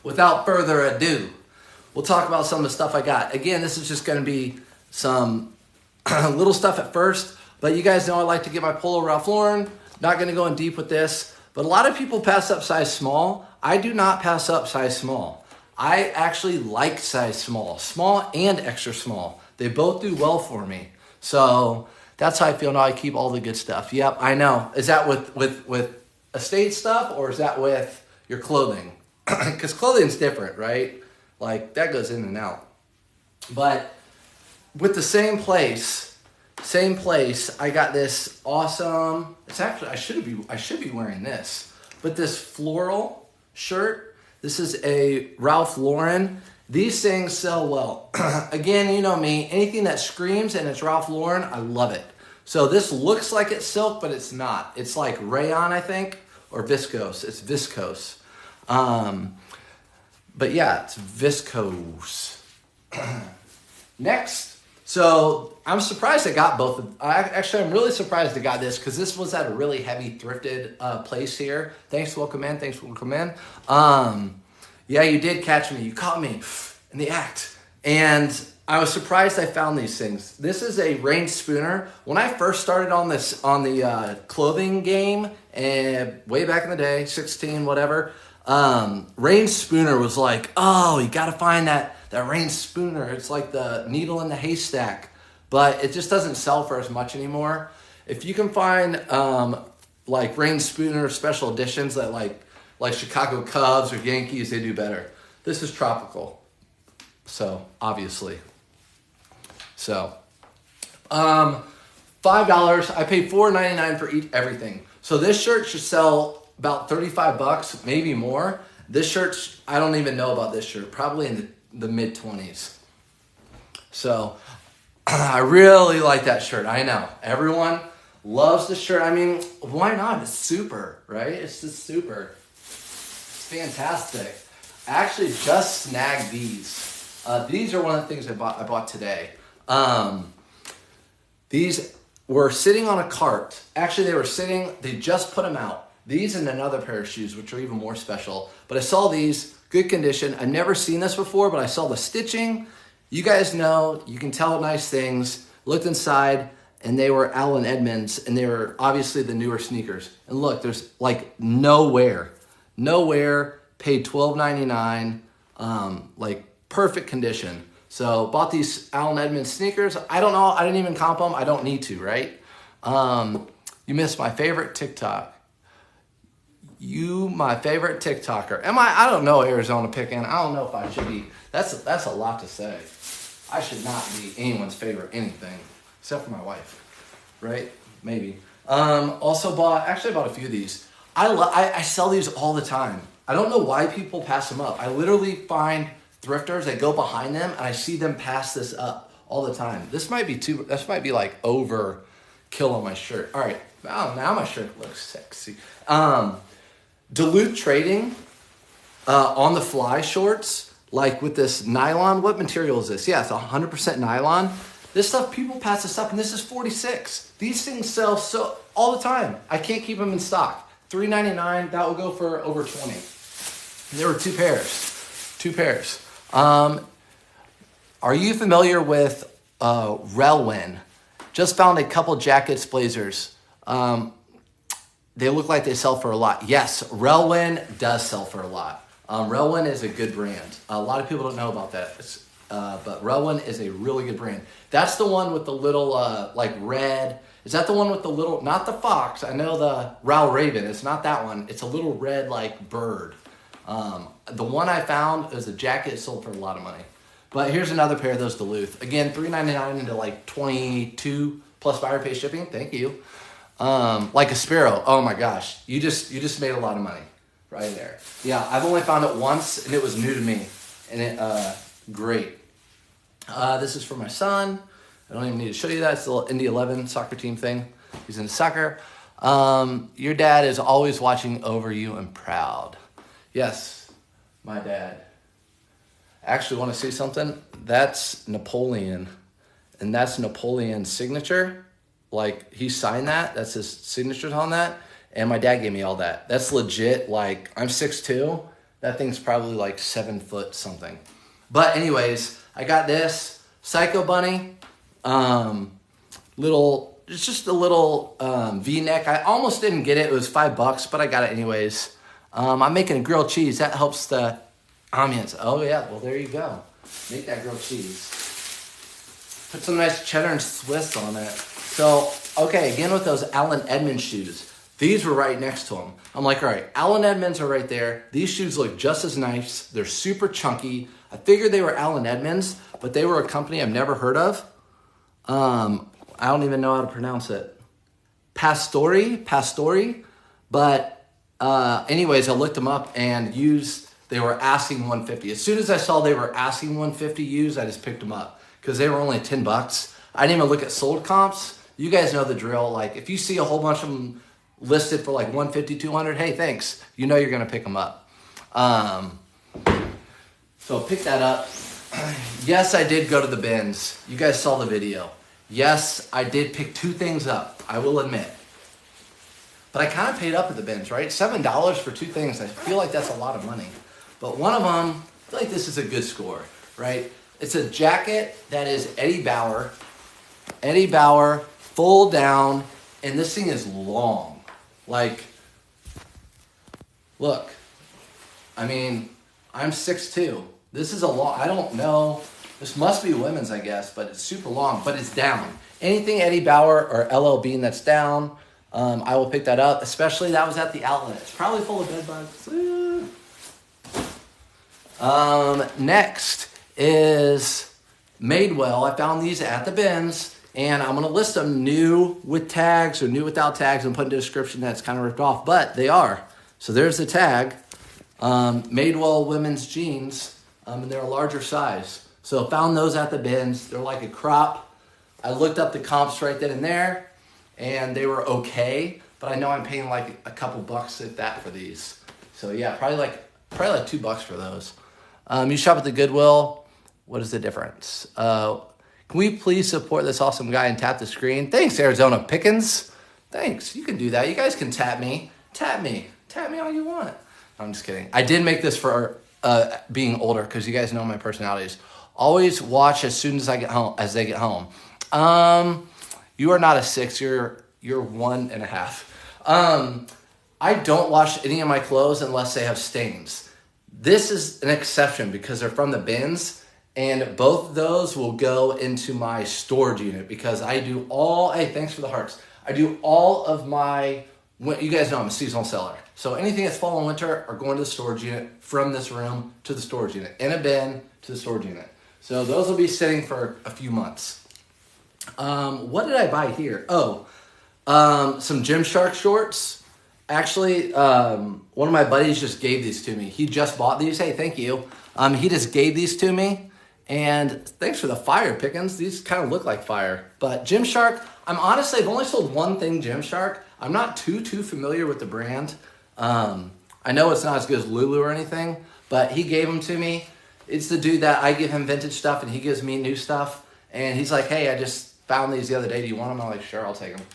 without further ado, we'll talk about some of the stuff I got. Again, this is just going to be some little stuff at first, but you guys know I like to get my Polo Ralph Lauren. Not going to go in deep with this, but a lot of people pass up size small. I do not pass up size small. I actually like size small and extra small. They both do well for me. So that's how I feel now. I keep all the good stuff. Yep, I know. Is that with estate stuff, or is that with your clothing? Because clothing's different, right? Like that goes in and out. But with the same place, I got this awesome. It's actually I should be wearing this, but this floral shirt. This is a Ralph Lauren. These things sell well. Again, you know me. Anything that screams and it's Ralph Lauren, I love it. So this looks like it's silk, but it's not. It's like rayon, I think, or viscose. It's viscose. But yeah, it's viscose. Next. So I'm surprised I got both. I'm really surprised I got this because this was at a really heavy thrifted place here. Thanks, welcome in. Yeah, you did catch me. You caught me in the act. And I was surprised I found these things. This is a Rain Spooner. When I first started on the clothing game, and way back in the day, 16, whatever, Rain Spooner was like, oh, you got to find that Rain Spooner. It's like the needle in the haystack. But it just doesn't sell for as much anymore. If you can find like Rain Spooner special editions that like Chicago Cubs or Yankees, they do better. This is tropical. So, obviously. So, $5. I paid $4.99 for everything. So this shirt should sell about $35, maybe more. This shirt, I don't even know about this shirt. Probably in the mid-20s. So, I really like that shirt. I know. Everyone loves the shirt. I mean, why not? It's super, right? It's just super. Fantastic. I actually just snagged these. These are one of the things I bought today. These were sitting on a cart. Actually, they just put them out. These and another pair of shoes, which are even more special. But I saw these, good condition. I've never seen this before, but I saw the stitching. You guys know, you can tell nice things. Looked inside, and they were Allen Edmonds, and they were obviously the newer sneakers. And look, there's like nowhere, paid $12.99, like perfect condition. So bought these Allen Edmonds sneakers. I don't know, I didn't even comp them. I don't need to, right? You missed my favorite TikTok. You, my favorite TikToker. I don't know Arizona picking. I don't know if I should be. That's a lot to say. I should not be anyone's favorite anything, except for my wife, right? Maybe. Also bought a few of these. I sell these all the time. I don't know why people pass them up. I literally find thrifters that go behind them, and I see them pass this up all the time. This might be like overkill on my shirt. All right, now my shirt looks sexy. Duluth Trading on the fly shorts, like with this nylon. What material is this? Yeah, it's 100% nylon. This stuff, people pass this up, and this is $46. These things sell so all the time. I can't keep them in stock. $3.99, that will go for over $20. And there were two pairs. Are you familiar with Relwyn? Just found a couple jackets, blazers. They look like they sell for a lot. Yes, Relwyn does sell for a lot. Relwyn is a good brand. A lot of people don't know about that. But Relwyn is a really good brand. That's the one with the little like red. Is that the one with the little, not the fox? I know the Ral Raven. It's not that one. It's a little red like bird. The one I found is a jacket sold for a lot of money. But here's another pair of those Duluth. Again, $3.99 into like $22 plus buyer pay shipping. Thank you. Like a Sparrow. Oh my gosh. You just made a lot of money right there. Yeah, I've only found it once and it was new to me. And it great. This is for my son. I don't even need to show you that. It's the little Indy 11 soccer team thing. He's into soccer. Your dad is always watching over you and proud. Yes, my dad. Actually, want to see something? That's Napoleon. And that's Napoleon's signature. Like, he signed that. That's his signatures on that. And my dad gave me all that. That's legit. Like, I'm 6'2". That thing's probably like 7 foot something. But anyways, I got this Psycho Bunny, it's just a little V-neck. I almost didn't get it. It was $5, but I got it anyways. I'm making a grilled cheese. That helps the ambiance. Oh yeah, well there you go. Make that grilled cheese. Put some nice cheddar and Swiss on it. So, okay, again with those Allen Edmonds shoes. These were right next to them. I'm like, all right, Allen Edmonds are right there. These shoes look just as nice. They're super chunky. I figured they were Allen Edmonds, but they were a company I've never heard of. I don't even know how to pronounce it. Pastori. But anyways, I looked them up and they were asking $150. As soon as I saw they were asking $150 used, I just picked them up because they were only $10. I didn't even look at sold comps. You guys know the drill. Like if you see a whole bunch of them listed for like $150, $200, hey, thanks. You know you're gonna pick them up. So pick that up. Yes, I did go to the bins. You guys saw the video. Yes, I did pick 2 things up, I will admit. But I kind of paid up at the bins, right? $7 for 2 things. I feel like that's a lot of money. But one of them, I feel like this is a good score, right? It's a jacket that is Eddie Bauer, full down, and this thing is long. Like, look, I mean, I'm 6'2". This is a long, I don't know. This must be women's, I guess, but it's super long, but it's down. Anything Eddie Bauer or LL Bean that's down, I will pick that up, especially that was at the outlet. It's probably full of bed bugs. Next is Madewell. I found these at the bins, and I'm going to list them new with tags or new without tags and put in the description that's kind of ripped off, but they are. So there's the tag. Madewell women's jeans, and they're a larger size. So found those at the bins. They're like a crop. I looked up the comps right then and there, and they were okay, but I know I'm paying like a couple bucks at that for these. So yeah, probably like $2 for those. You shop at the Goodwill. What is the difference? Can we please support this awesome guy and tap the screen? Thanks, Arizona Pickens. Thanks. You can do that. You guys can tap me. Tap me all you want. I'm just kidding. I did make this for being older because you guys know my personalities. Always watch as soon as they get home. You are not a 6. You're 1.5. I don't wash any of my clothes unless they have stains. This is an exception because they're from the bins, and both of those will go into my storage unit because I do all. Hey, thanks for the hearts. I do all of my. You guys know I'm a seasonal seller. So anything that's fall and winter are going to the storage unit from this room to the storage unit, in a bin to the storage unit. So those will be sitting for a few months. What did I buy here? Some Gymshark shorts. Actually, one of my buddies just gave these to me. He just bought these. Hey, thank you. He just gave these to me. And thanks for the fire, Pickens. These kind of look like fire. But Gymshark, I've only sold one thing Gymshark. I'm not too familiar with the brand. I know it's not as good as Lulu or anything, but he gave them to me. It's the dude that I give him vintage stuff and he gives me new stuff. And he's like, hey, I just found these the other day. Do you want them? I'm like, sure, I'll take them.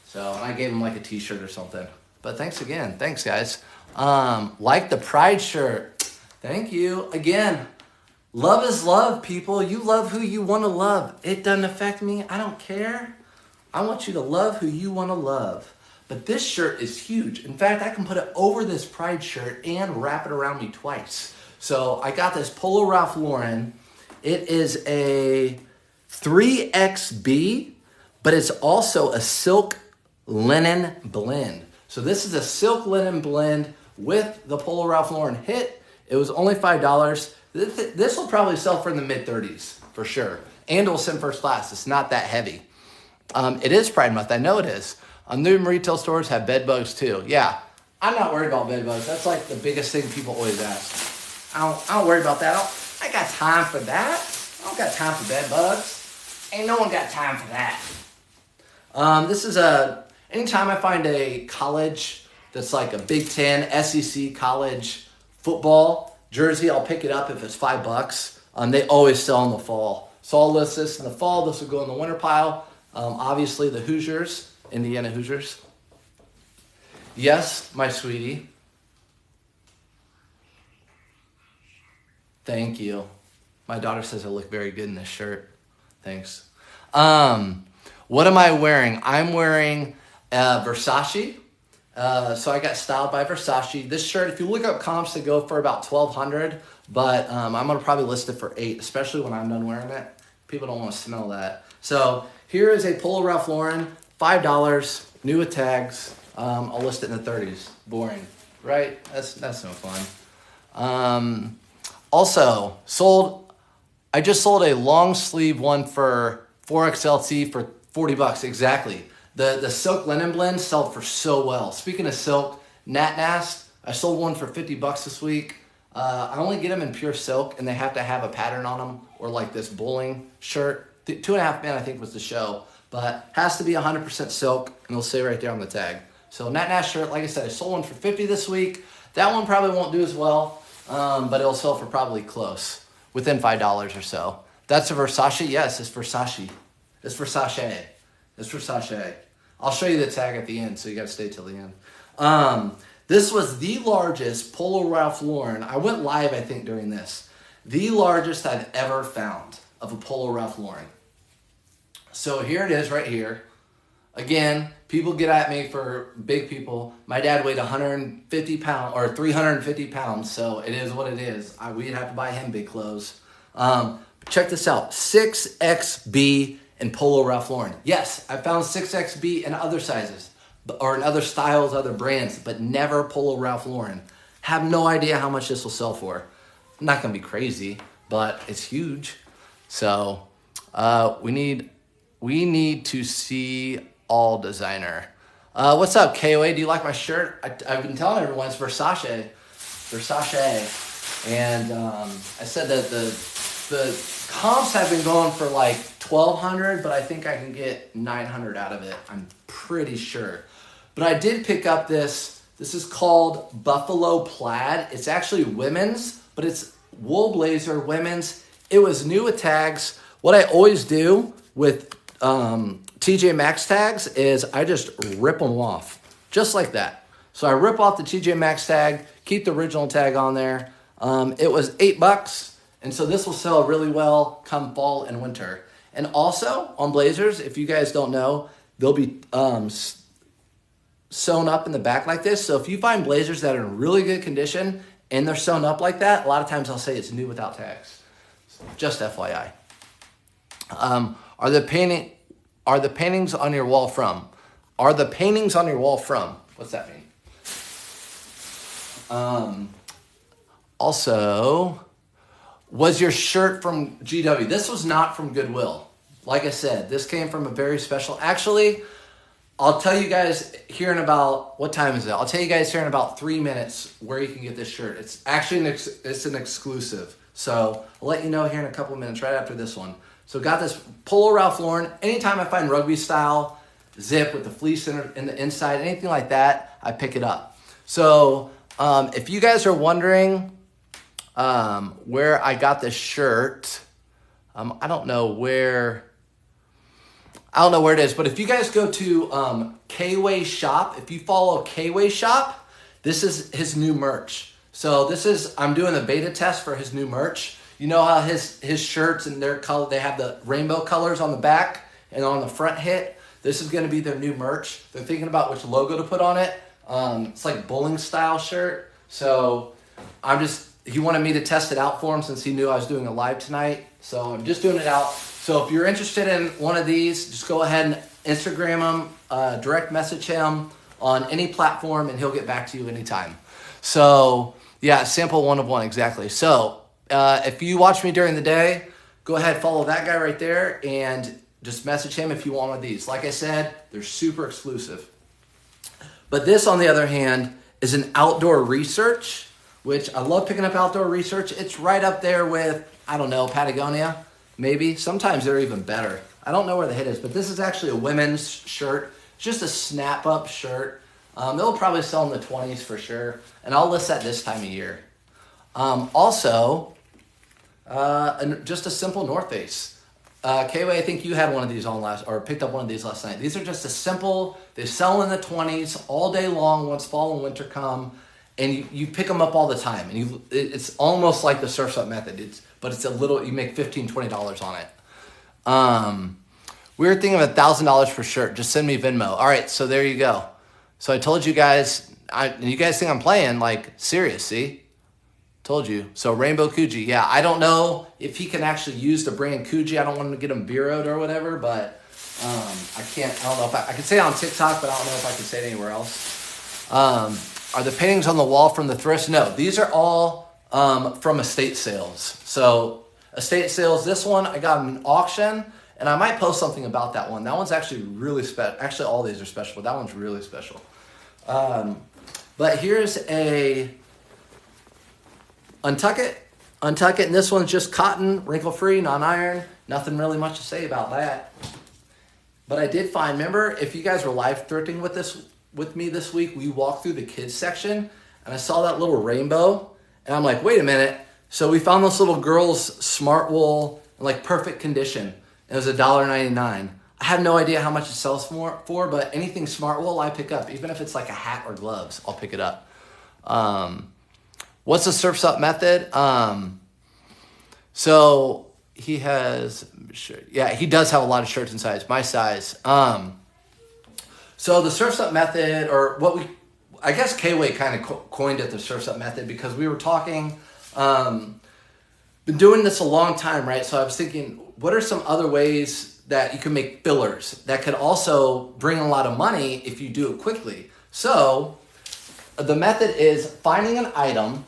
So I gave him like a t-shirt or something. But thanks again. Thanks, guys. Like the Pride shirt. Thank you. Again, love is love, people. You love who you want to love. It doesn't affect me. I don't care. I want you to love who you want to love. But this shirt is huge. In fact, I can put it over this Pride shirt and wrap it around me twice. So I got this Polo Ralph Lauren. It is a 3XB, but it's also a silk linen blend. So this is a silk linen blend with the Polo Ralph Lauren hit. It was only $5. This will probably sell for in the mid-30s for sure. And it will send first class. It's not that heavy. It is Pride Month. I know it is. New retail stores have bed bugs too. Yeah, I'm not worried about bed bugs. That's like the biggest thing people always ask. I don't worry about that. I got time for that. I don't got time for bed bugs. Ain't no one got time for that. This is anytime I find a college that's like a Big Ten, SEC college football jersey, I'll pick it up if it's $5. They always sell in the fall. So I'll list this in the fall. This will go in the winter pile. Obviously the Hoosiers. Indiana Hoosiers. Yes, my sweetie. Thank you. My daughter says I look very good in this shirt. Thanks. What am I wearing? I'm wearing Versace. So I got styled by Versace. This shirt, if you look up comps, they go for about $1,200, but I'm gonna probably list it for $8, especially when I'm done wearing it. People don't want to smell that. So here is a Polo Ralph Lauren, $5, new with tags. I'll list it in the 30s. Boring, right? That's no fun. Also I just sold a long sleeve one for 4XLT for $40, exactly. The silk linen blends sold for so well. Speaking of silk, Nat Nast, I sold one for $50 this week. I only get them in pure silk, and they have to have a pattern on them, or like this bowling shirt. 2.5 Men, I think, was the show, but has to be 100% silk, and it'll say right there on the tag. So Nat Nast shirt, like I said, I sold one for $50 this week. That one probably won't do as well, but it'll sell for probably close, within $5 or so. That's a Versace. Yes, it's Versace. It's Versace. It's Versace. I'll show you the tag at the end, so you got to stay till the end. This was the largest Polo Ralph Lauren. I went live, I think, during this. The largest I've ever found of a Polo Ralph Lauren. So here it is right here. Again, people get at me for big people. My dad weighed 150 pounds or 350 pounds, so it is what it is. We'd have to buy him big clothes. Check this out, 6XB in Polo Ralph Lauren. Yes, I found 6XB in other sizes or in other styles, other brands, but never Polo Ralph Lauren. Have no idea how much this will sell for. I'm not gonna be crazy, but it's huge. So we need to see all designer. What's up, KOA? Do you like my shirt? I've been telling everyone it's Versace. And I said that the comps have been going for like $1,200, but I think I can get $900 out of it. I'm pretty sure. But I did pick up this. This is called Buffalo Plaid. It's actually women's, but it's wool blazer, women's. It was new with tags. What I always do with TJ Maxx tags is I just rip them off, just like that. So I rip off the TJ Maxx tag, keep the original tag on there. It was $8, and so this will sell really well come fall and winter. And also on blazers, if you guys don't know, they'll be sewn up in the back like this. So if you find blazers that are in really good condition and they're sewn up like that, a lot of times I'll say it's new without tags. Just FYI. Are the paintings on your wall from? Are the paintings on your wall from? What's that mean? Also, was your shirt from GW? This was not from Goodwill. Like I said, this came from a very special. Actually, I'll tell you guys here in about, what time is it? I'll tell you guys here in about 3 minutes where you can get this shirt. It's actually it's an exclusive. So I'll let you know here in a couple of minutes right after this one. So got this Polo Ralph Lauren. Anytime I find rugby style zip with the fleece in the inside, anything like that, I pick it up. So if you guys are wondering where I got this shirt, I don't know where it is, but if you guys go to K-Way Shop, if you follow K-Way Shop, this is his new merch. So I'm doing a beta test for his new merch. You know how his shirts and their color, they have the rainbow colors on the back and on the front hit. This is going to be their new merch. They're thinking about which logo to put on it. It's like bowling style shirt. So he wanted me to test it out for him since he knew I was doing a live tonight. So I'm just doing it out. So if you're interested in one of these, just go ahead and Instagram him, direct message him on any platform, and he'll get back to you anytime. So yeah, sample one of one, exactly. So if you watch me during the day, go ahead, follow that guy right there, and just message him if you want one of these. Like I said, they're super exclusive. But this, on the other hand, is an outdoor research, which I love picking up outdoor research. It's right up there with, I don't know, Patagonia, maybe. Sometimes they're even better. I don't know where the hit is, but this is actually a women's shirt. It's just a snap-up shirt. It'll probably sell in the 20s for sure, and I'll list that this time of year. Also, just a simple North Face. K-Way, I think you had one of these picked up one of these last night. These are just a simple, they sell in the 20s all day long once fall and winter come. and you pick them up all the time, and it's almost like the Surf's Up method. But it's a little, you make $15, $20 on it. We were thinking of $1,000 per shirt. Just send me Venmo. All right, so there you go. So I told you guys, you guys think I'm playing, like, serious, see? Told you. So Rainbow Coogee, yeah, I don't know if he can actually use the brand Coogee. I don't want him to get him bureaued or whatever, but I don't know if I can say it on TikTok, but I don't know if I can say it anywhere else. Are the paintings on the wall from the Thrift? No, these are all from estate sales. So estate sales, this one I got in an auction, and I might post something about that one. That one's actually really special. Actually, all these are special, but that one's really special. But here's a Untuck It, and this one's just cotton, wrinkle-free, non-iron. Nothing really much to say about that. But I did find, remember, if you guys were live thrifting with me this week, we walked through the kids section, and I saw that little rainbow, and I'm like, wait a minute. So we found this little girl's smart wool in like perfect condition. It was $1.99. I have no idea how much it sells for, but anything smart wool I pick up, even if it's like a hat or gloves, I'll pick it up. What's the Surf's Up method? So he has, he does have a lot of shirts in size, my size. So the Surf's Up method, or I guess K-Way kind of coined it the Surf's Up method, because we were talking, been doing this a long time, right? So I was thinking, what are some other ways that you can make fillers that could also bring a lot of money if you do it quickly? So the method is finding an item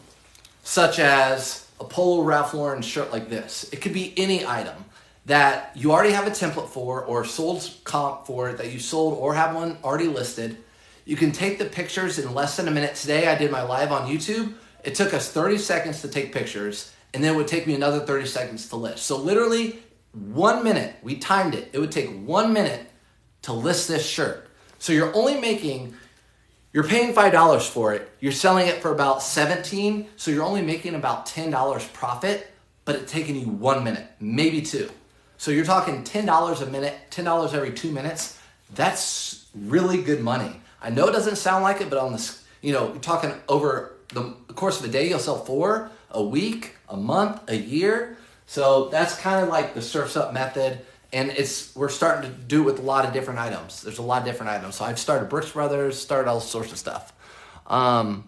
such as a Polo Ralph Lauren shirt like this. It could be any item that you already have a template for or sold comp for, that you sold or have one already listed. You can take the pictures in less than a minute. Today I did my live on YouTube. It took us 30 seconds to take pictures, and then it would take me another 30 seconds to list. So literally 1 minute, we timed it. It would take 1 minute to list this shirt. So you're paying $5 for it. You're selling it for about $17. So you're only making about $10 profit, but it's taking you 1 minute, maybe 2. So you're talking $10 a minute, $10 every 2 minutes. That's really good money. I know it doesn't sound like it, but on this, you're talking over the course of a day, you'll sell 4, a week, a month, a year. So that's kind of like the Surf's Up method. And we're starting to do it with a lot of different items. There's a lot of different items. So I've started Brooks Brothers, started all sorts of stuff. I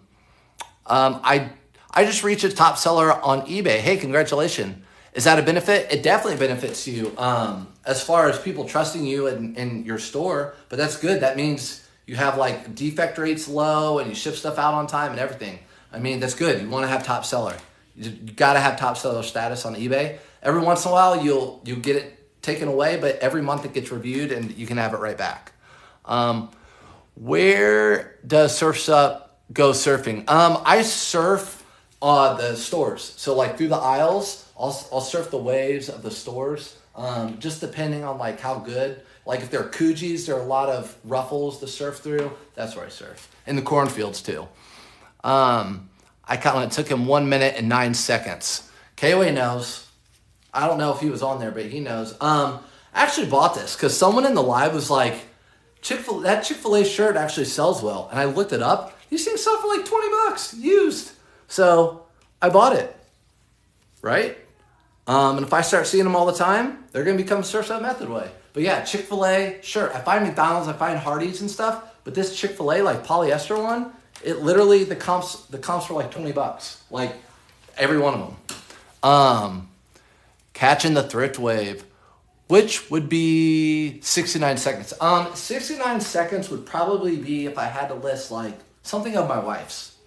just reached a top seller on eBay. Hey, congratulations. Is that a benefit? It definitely benefits you as far as people trusting you in your store. But that's good. That means you have like defect rates low and you ship stuff out on time and everything. I mean, that's good. You want to have top seller. You got to have top seller status on eBay. Every once in a while, you'll get it taken away, but every month it gets reviewed and you can have it right back. Where does Surf's Up go surfing? I surf the stores. So like through the aisles, I'll surf the waves of the stores, just depending on like how good. Like if they're Coogies, there are a lot of ruffles to surf through. That's where I surf. In the cornfields too. It took him 1 minute and 9 seconds. K-Way knows. I don't know if he was on there, but he knows. I actually bought this because someone in the live was like, that Chick-fil-A shirt actually sells well. And I looked it up. These things sell for like $20 used. So I bought it. Right? And if I start seeing them all the time, they're going to become Surf's Up method way. But yeah, Chick-fil-A, sure. I find McDonald's, I find Hardee's and stuff. But this Chick-fil-A, like polyester one, it literally, the comps were like $20. Like every one of them. Catching the thrift wave, which would be 69 seconds. 69 seconds would probably be if I had to list like something of my wife's,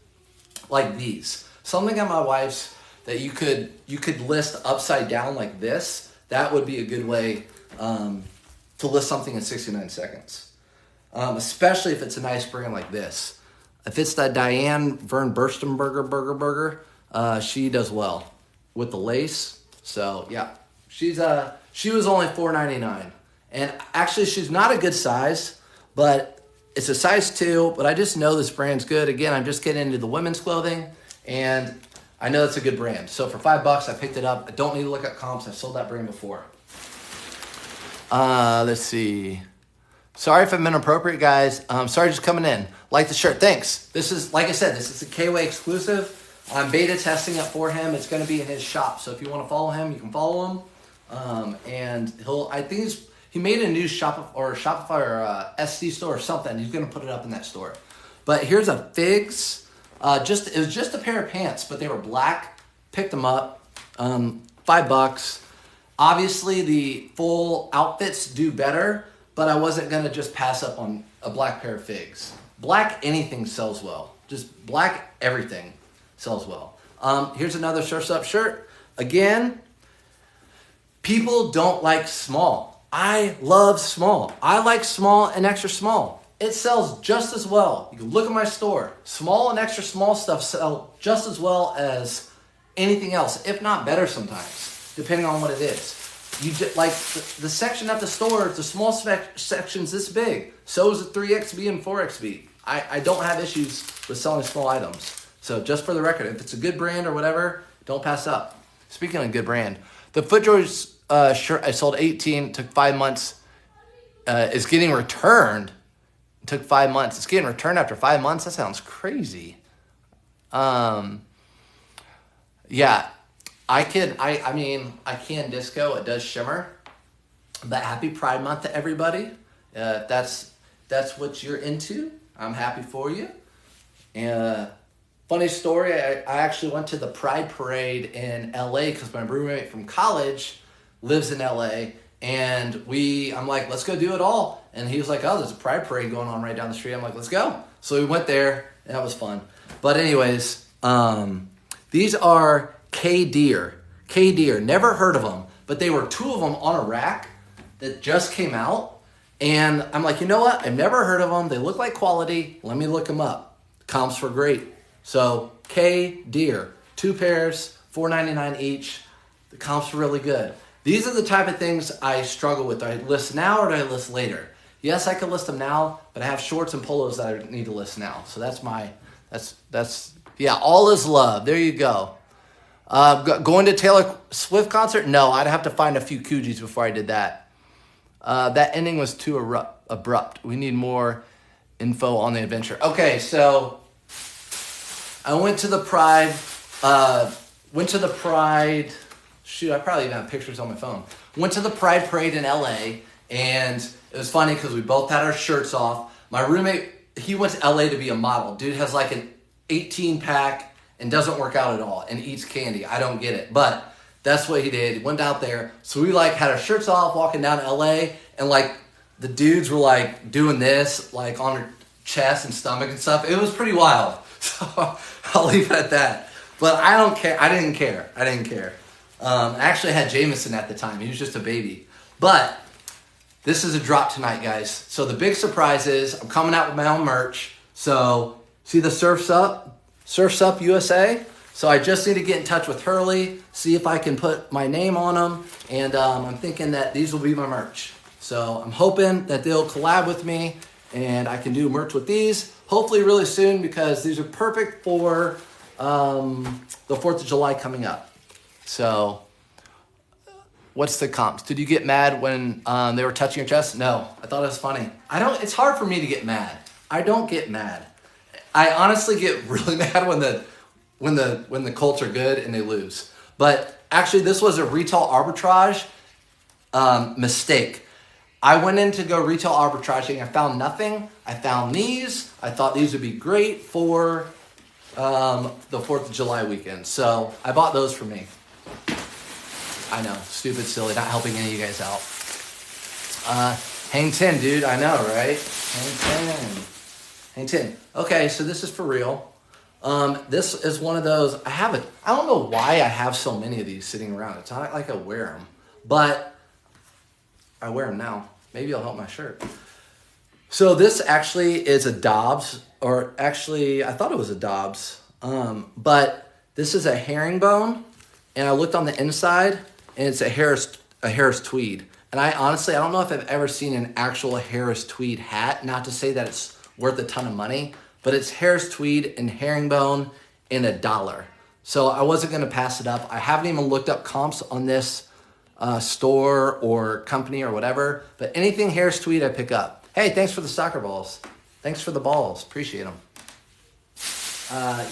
like these. Something of my wife's that you could list upside down like this. That would be a good way to list something in 69 seconds. Especially if it's a nice brand like this. If it's that Diane Vern Burstenberger burger, she does well with the lace. So yeah, she was only $4.99, and actually she's not a good size, but it's a size 2. But I just know this brand's good. Again, I'm just getting into the women's clothing, and I know it's a good brand. So for $5, I picked it up. I don't need to look at comps. I've sold that brand before. Let's see. Sorry if I'm inappropriate, guys. Sorry just coming in. Like the shirt, thanks. This is, like I said, this is a K-Way exclusive. I'm beta testing it for him. It's going to be in his shop. So if you want to follow him, you can follow him. And I think he made a new Shopify or SD store or something. He's going to put it up in that store. But here's a Figs. It was just a pair of pants, but they were black. Picked them up. $5. Obviously, the full outfits do better, but I wasn't going to just pass up on a black pair of Figs. Black anything sells well. Just black everything sells well. Here's another Surf's Up shirt. Again, people don't like small. I love small. I like small and extra small. It sells just as well. You can look at my store. Small and extra small stuff sell just as well as anything else, if not better sometimes, depending on what it is. You just, like the section at the store, the small section's this big. So is the 3XB and 4XB. I don't have issues with selling small items. So just for the record, if it's a good brand or whatever, don't pass up. Speaking of good brand, the FootJoy's shirt I sold 18, took 5 months, is getting returned. It took 5 months. It's getting returned after 5 months. That sounds crazy. Yeah, I can disco. It does shimmer. But happy Pride Month to everybody. That's what you're into. I'm happy for you. And funny story, I actually went to the Pride Parade in LA because my roommate from college lives in LA. And I'm like, let's go do it all. And he was like, oh, there's a Pride Parade going on right down the street. I'm like, let's go. So we went there, and that was fun. But anyways, these are K-Deer. K-Deer, never heard of them, but they were 2 of them on a rack that just came out. And I'm like, you know what? I've never heard of them. They look like quality. Let me look them up. Comps were great. So K-Deer, 2 pairs, $4.99 each. The comps were really good. These are the type of things I struggle with. Do I list now or do I list later? Yes, I could list them now, but I have shorts and polos that I need to list now. So yeah, all is love. There you go. Going to Taylor Swift concert? No, I'd have to find a few Coogis before I did that. That ending was too abrupt. We need more info on the adventure. Okay, so I went to the Pride. Shoot, I probably even have pictures on my phone. Went to the Pride Parade in LA, and it was funny because we both had our shirts off. My roommate, he went to LA to be a model. Dude has like an 18-pack and doesn't work out at all and eats candy. I don't get it, but that's what he did. He went out there. So we like had our shirts off walking down to LA, and like the dudes were like doing this like on their chest and stomach and stuff. It was pretty wild. So I'll leave it at that. But I don't care. I didn't care. I actually had Jameson at the time. He was just a baby. But this is a drop tonight, guys. So the big surprise is I'm coming out with my own merch. So see the Surf's Up USA? So I just need to get in touch with Hurley, see if I can put my name on them. And I'm thinking that these will be my merch. So I'm hoping that they'll collab with me and I can do merch with these. Hopefully really soon because these are perfect for the 4th of July coming up. So what's the comps? Did you get mad when they were touching your chest? No, I thought it was funny. It's hard for me to get mad. I don't get mad. I honestly get really mad when the Colts are good and they lose. But actually this was a retail arbitrage mistake. I went in to go retail arbitraging. I found nothing. I found these. I thought these would be great for the 4th of July weekend. So I bought those for me. I know, stupid, silly, not helping any of you guys out. Hang 10, dude. I know, right? Hang 10. Okay, so this is for real. This is one of those. I don't know why I have so many of these sitting around. It's not like I wear them, but I wear them now. Maybe it'll help my shirt. So this actually is a Dobbs, or actually I thought it was a Dobbs, but this is a herringbone, and I looked on the inside, and it's a Harris tweed. And I don't know if I've ever seen an actual Harris tweed hat. Not to say that it's worth a ton of money, but it's Harris tweed and herringbone and $1. So I wasn't going to pass it up. I haven't even looked up comps on this store or company or whatever, but anything Harris tweed I pick up. Hey, thanks for the soccer balls. Thanks for the balls. Appreciate them.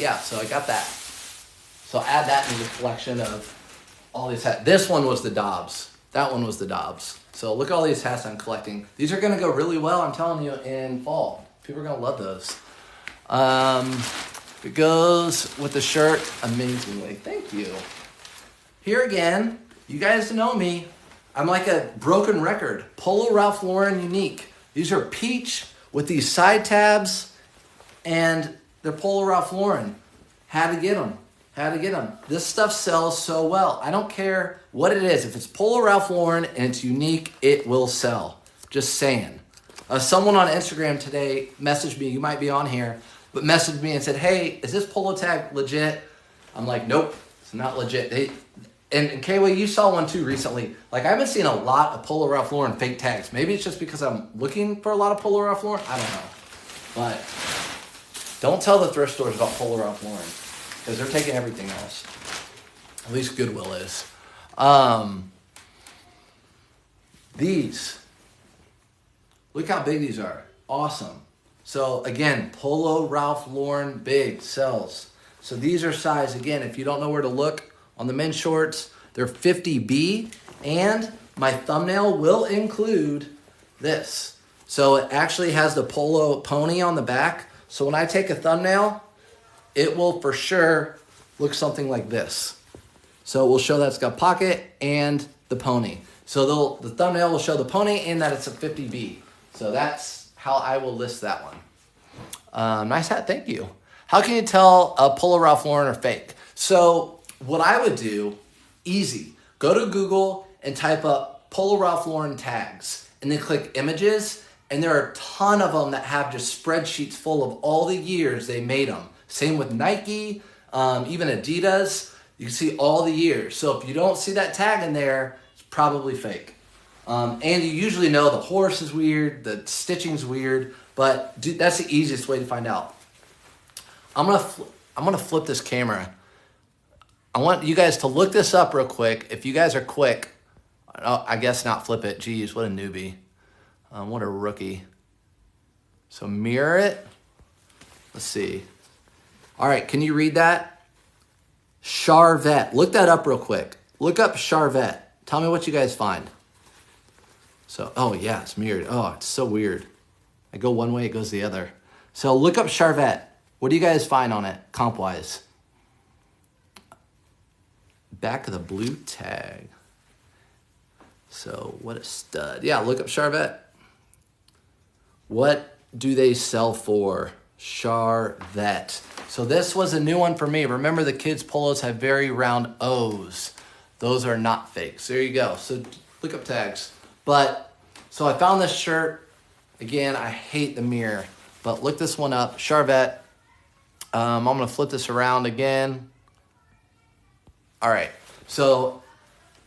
Yeah, so I got that. So add that into the collection of all these hats. This one was the Dobbs. That one was the Dobbs. So look at all these hats I'm collecting. These are going to go really well, I'm telling you, in fall. People are going to love those. It goes with the shirt amazingly. Thank you. Here again, you guys know me. I'm like a broken record. Polo Ralph Lauren Unique. These are peach with these side tabs, and they're Polo Ralph Lauren. Had to get them. Had to get them. This stuff sells so well. I don't care what it is. If it's Polo Ralph Lauren and it's unique, it will sell. Just saying. Someone on Instagram today messaged me, you might be on here, but messaged me and said, hey, is this polo tag legit? I'm like, nope, it's not legit. And K-Way, you saw one too recently. Like, I've been seeing a lot of Polo Ralph Lauren fake tags. Maybe it's just because I'm looking for a lot of Polo Ralph Lauren. I don't know. But don't tell the thrift stores about Polo Ralph Lauren, because they're taking everything else. At least Goodwill is. These. Look how big these are. Awesome. So again, Polo Ralph Lauren big sells. So these are size, again, if you don't know where to look, on the men's shorts, they're 50B, and my thumbnail will include this. So it actually has the polo pony on the back. So when I take a thumbnail, it will for sure look something like this. So we'll show that it's got pocket and the pony. So the thumbnail will show the pony and that it's a 50B. So that's how I will list that one. Nice hat, thank you. How can you tell a Polo Ralph Lauren are fake? So what I would do, easy, go to Google and type up Polo Ralph Lauren tags and then click images, and there are a ton of them that have just spreadsheets full of all the years they made them. Same with Nike, even Adidas, you can see all the years. So if you don't see that tag in there, it's probably fake. And you usually know the horse is weird, the stitching's weird, but that's the easiest way to find out. I'm gonna flip this camera. I want you guys to look this up real quick. If you guys are quick, I guess not flip it. Geez, what a newbie. What a rookie. So mirror it. Let's see. All right, can you read that? Charvet. Look that up real quick. Look up Charvet. Tell me what you guys find. So, oh yeah, it's mirrored. Oh, it's so weird. I go one way, it goes the other. So look up Charvet. What do you guys find on it, comp-wise? Back of the blue tag. So what a stud. Yeah, look up Charvet. What do they sell for? Charvet. So this was a new one for me. Remember, the kids' polos have very round O's. Those are not fakes. There you go. So look up tags. But, so I found this shirt. Again, I hate the mirror, but look this one up. Charvet. I'm going to flip this around again. All right. So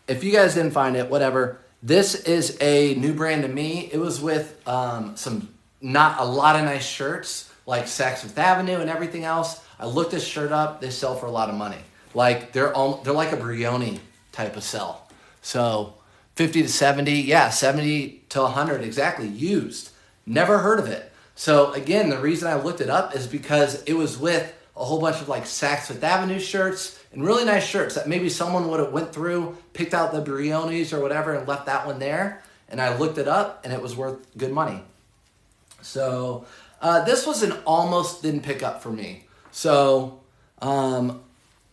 if you guys didn't find it, whatever. This is a new brand to me. It was with not a lot of nice shirts like Saks Fifth Avenue and everything else. I looked this shirt up. They sell for a lot of money. Like they're like a Brioni type of sell. So 50 to 70, yeah, 70 to 100 exactly used. Never heard of it. So again, the reason I looked it up is because it was with a whole bunch of like Saks Fifth Avenue shirts and really nice shirts that maybe someone would have went through, picked out the Brionis or whatever and left that one there. And I looked it up and it was worth good money. So this was an almost didn't pick up for me. So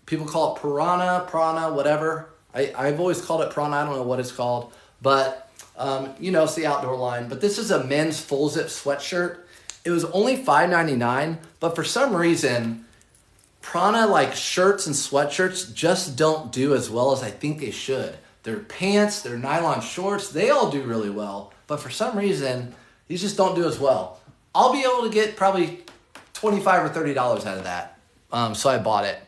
people call it Prana, whatever. I've always called it Prana. I don't know what it's called, but it's the outdoor line. But this is a men's full zip sweatshirt. It was only $5.99, but for some reason, Prana like shirts and sweatshirts just don't do as well as I think they should. Their pants, their nylon shorts, they all do really well, but for some reason, these just don't do as well. I'll be able to get probably $25 or $30 out of that, so I bought it.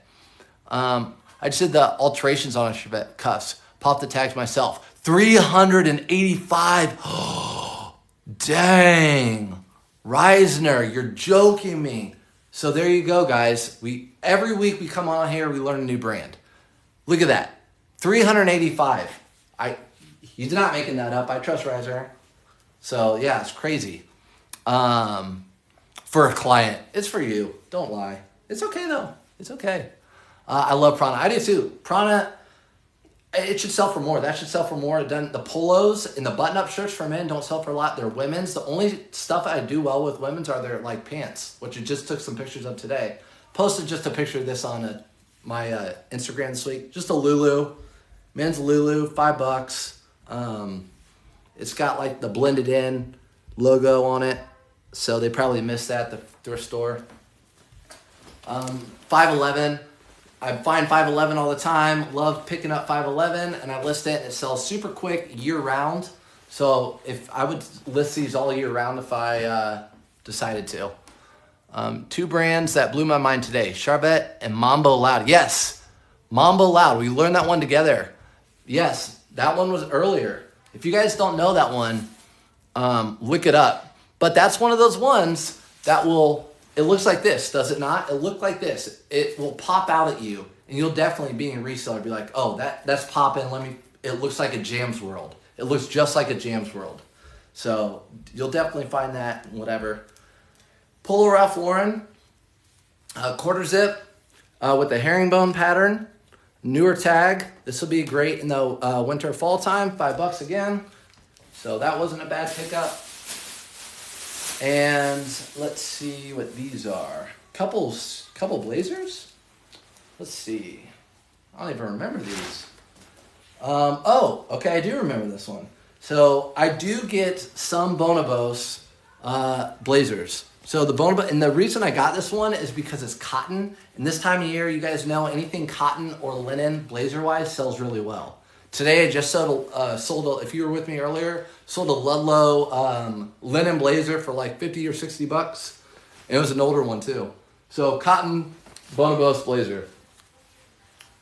I just did the alterations on a Chevette cuffs, popped the tags myself. $385. Dang. Reisner, you're joking me. So there you go, guys. Every week we come on here, we learn a new brand. Look at that. $385. He's not making that up. I trust Reisner. So yeah, it's crazy. for a client. It's for you. Don't lie. It's okay though. It's okay. I love Prana. I do too. Prana, it should sell for more. That should sell for more. The polos and the button-up shirts for men don't sell for a lot. They're women's. The only stuff I do well with women's are their like pants, which I just took some pictures of today. Posted just a picture of this on my Instagram this week. Just a Lulu, men's Lulu, $5. It's got like the blended in logo on it, so they probably missed that at the thrift store. 511. I find 511 all the time. Love picking up 511, and I list it, and it sells super quick year round. So if I would list these all year round if I decided to. Two brands that blew my mind today, Charvette and Mambo Loud. Yes, Mambo Loud. We learned that one together. Yes, that one was earlier. If you guys don't know that one, look it up. But that's one of those ones that it looks like this, does it not? It looked like this. It will pop out at you, and you'll definitely, being a reseller, be like, oh, that's popping. It looks like a Jams World. It looks just like a Jams World. So you'll definitely find that, whatever. Polo Ralph Lauren, quarter zip with the herringbone pattern, newer tag. This will be great in the winter, fall time, $5 again. So that wasn't a bad pickup. And let's see what these are. Couple blazers? Let's see. I don't even remember these. Okay, I do remember this one. So I do get some Bonobos blazers. So the Bonobo, and the reason I got this one is because it's cotton. And this time of year, you guys know anything cotton or linen blazer-wise sells really well. Today I just sold, if you were with me earlier, sold a Ludlow linen blazer for like $50 or $60. And it was an older one too. So cotton Bonobos blazer,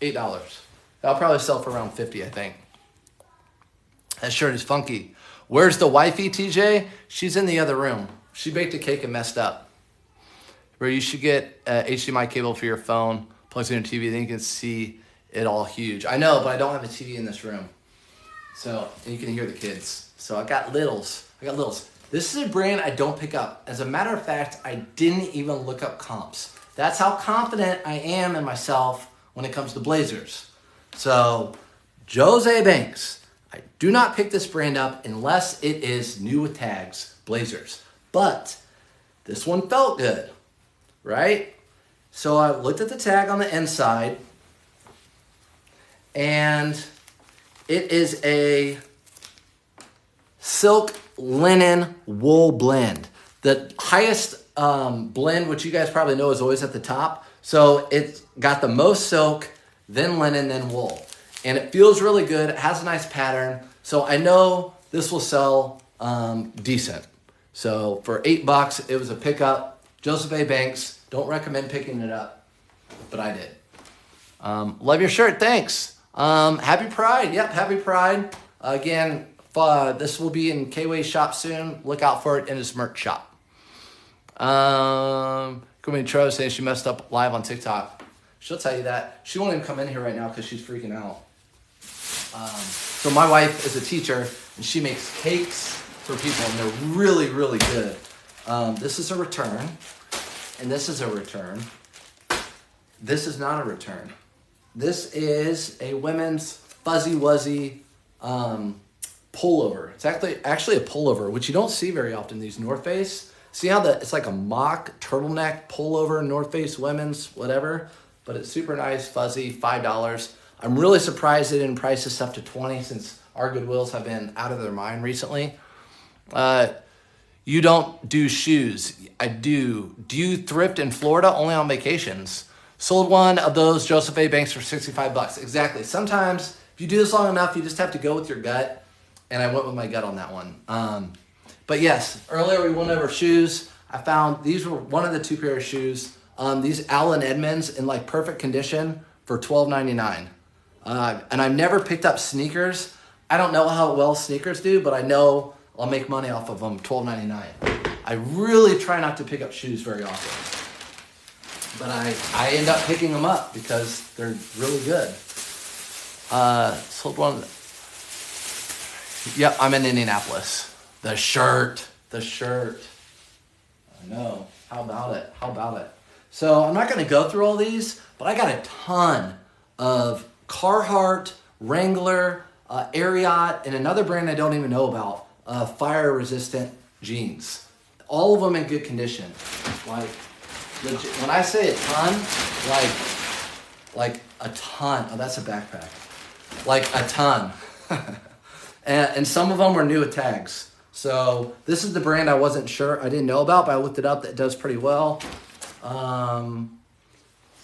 $8. That'll probably sell for around $50, I think. That shirt is funky. Where's the wifey, TJ? She's in the other room. She baked a cake and messed up. Where you should get a HDMI cable for your phone, plugs in your TV, then you can see it all huge. I know, but I don't have a TV in this room. So, and you can hear the kids. So I got littles. This is a brand I don't pick up. As a matter of fact, I didn't even look up comps. That's how confident I am in myself when it comes to blazers. So, Jose Banks. I do not pick this brand up unless it is new with tags, blazers. But this one felt good, right? So I looked at the tag on the inside, and it is a silk linen wool blend. The highest blend, which you guys probably know, is always at the top. So it's got the most silk, then linen, then wool. And it feels really good. It has a nice pattern. So I know this will sell decent. So for $8, it was a pickup. Joseph A. Banks. Don't recommend picking it up, but I did. Love your shirt. Thanks. Happy Pride. Yep, happy Pride. Again, this will be in K-Way's shop soon. Look out for it in his merch shop. Trevor saying she messed up live on TikTok. She'll tell you that. She won't even come in here right now because she's freaking out. So my wife is a teacher, and she makes cakes for people, and they're really, really good. This is a return, and this is a return. This is not a return. This is a women's fuzzy wuzzy pullover. It's actually a pullover, which you don't see very often, these North Face. See how it's like a mock turtleneck pullover, North Face women's, whatever. But it's super nice, fuzzy, $5. I'm really surprised they didn't price this stuff to $20 since our Goodwills have been out of their mind recently. You don't do shoes. I do. Do you thrift in Florida? Only on vacations. Sold one of those Joseph A. Banks for $65. Exactly. Sometimes if you do this long enough, you just have to go with your gut. And I went with my gut on that one. But yes, earlier we went over shoes. I found these were one of the two pair of shoes. These Allen Edmonds in like perfect condition for $12.99. And I've never picked up sneakers. I don't know how well sneakers do, but I know I'll make money off of them, $12.99. I really try not to pick up shoes very often. But I end up picking them up because they're really good. Sold one. Yep, I'm in Indianapolis. The shirt. I know. How about it? How about it? So I'm not going to go through all these, but I got a ton of Carhartt, Wrangler, Ariat, and another brand I don't even know about, fire-resistant jeans. All of them in good condition. Like, legit, when I say a ton, like a ton. Oh, that's a backpack. Like a ton. and some of them were new with tags. So this is the brand I wasn't sure, I didn't know about, but I looked it up. That does pretty well.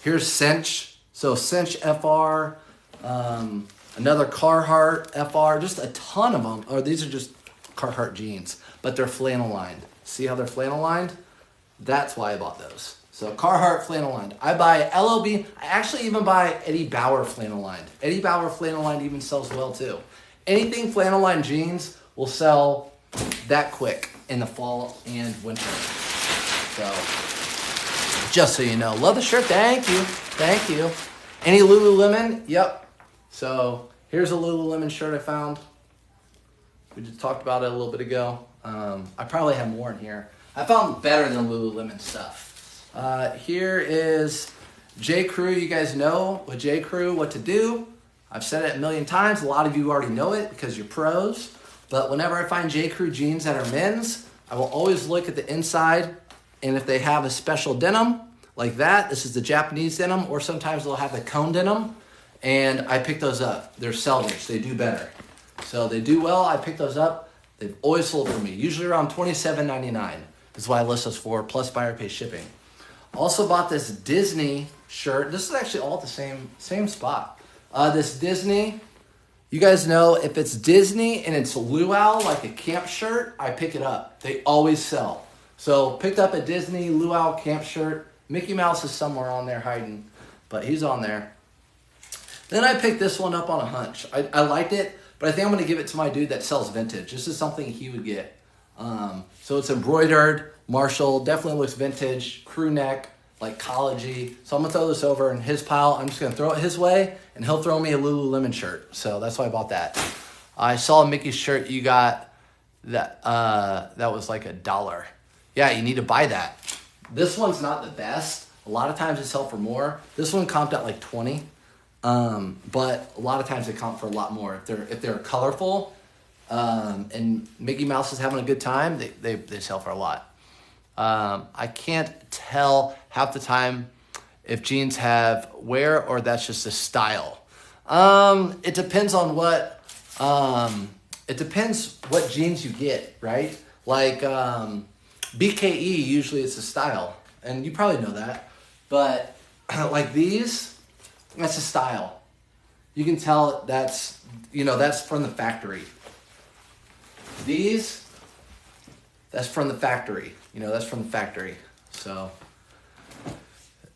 Here's Cinch. So Cinch FR, another Carhartt FR, just a ton of them. Or these are just Carhartt jeans, but they're flannel lined. See how they're flannel lined? That's why I bought those. So Carhartt flannel lined. I buy LOB. I actually even buy Eddie Bauer flannel lined. Eddie Bauer flannel lined even sells well too. Anything flannel lined jeans will sell that quick in the fall and winter. So just so you know, love the shirt. Thank you. Thank you. Any Lululemon? Yep. So here's a Lululemon shirt I found. We just talked about it a little bit ago. I probably have more in here. I found better than Lululemon stuff. Here is J. Crew. You guys know with J. Crew what to do. I've said it a million times. A lot of you already know it because you're pros. But whenever I find J. Crew jeans that are men's, I will always look at the inside. And if they have a special denim like that, this is the Japanese denim, or sometimes they'll have the cone denim. And I pick those up. They're sellers. They do better. So they do well. I pick those up. They've always sold for me, usually around $27.99. Is what I list those for, plus buyer pays shipping. Also bought this Disney shirt. This is actually all at the same spot. This Disney, you guys know if it's Disney and it's luau, like a camp shirt, I pick it up. They always sell. So picked up a Disney luau camp shirt. Mickey Mouse is somewhere on there hiding, but he's on there. Then I picked this one up on a hunch. I liked it, but I think I'm going to give it to my dude that sells vintage. This is something he would get. So it's embroidered, Marshall, definitely looks vintage, crew neck, like collegey. So I'm gonna throw this over in his pile. I'm just gonna throw it his way, and he'll throw me a Lululemon shirt. So that's why I bought that. I saw a Mickey shirt you got that was like $1. Yeah, you need to buy that. This one's not the best. A lot of times it's sell for more. This one comped at like 20, but a lot of times they comp for a lot more if they're colorful. And Mickey Mouse is having a good time, they sell for a lot. I can't tell half the time if jeans have wear or that's just a style. It depends on what jeans you get, right? Like BKE usually it's a style, and you probably know that. But like these, that's a style. You can tell that's from the factory. These, that's from the factory. That's from the factory. So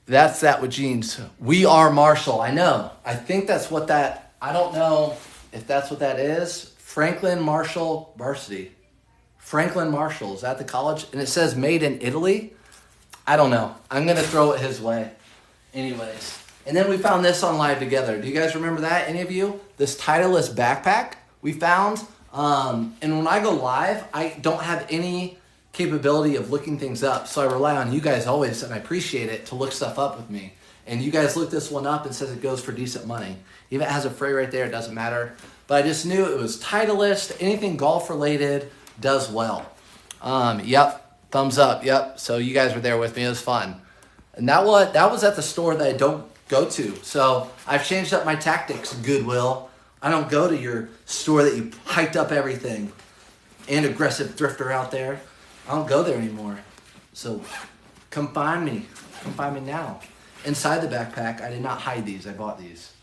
that's that with jeans. We are Marshall. I know. I think that's what that, I don't know if that's what that is. Franklin Marshall Varsity. Franklin Marshall. Is that the college? And it says made in Italy. I don't know. I'm going to throw it his way. Anyways. And then we found this on Live Together. Do you guys remember that? Any of you? This Titleist backpack we found. And when I go live, I don't have any capability of looking things up. So I rely on you guys always, and I appreciate it, to look stuff up with me. And you guys looked this one up and says it goes for decent money. Even if it has a fray right there, it doesn't matter. But I just knew it was Titleist. Anything golf related does well. Yep. Thumbs up. Yep. So you guys were there with me. It was fun. And that was at the store that I don't go to. So I've changed up my tactics, Goodwill. I don't go to your store that you hyped up everything and aggressive thrifter out there. I don't go there anymore. So come find me. Come find me now. Inside the backpack, I did not hide these. I bought these.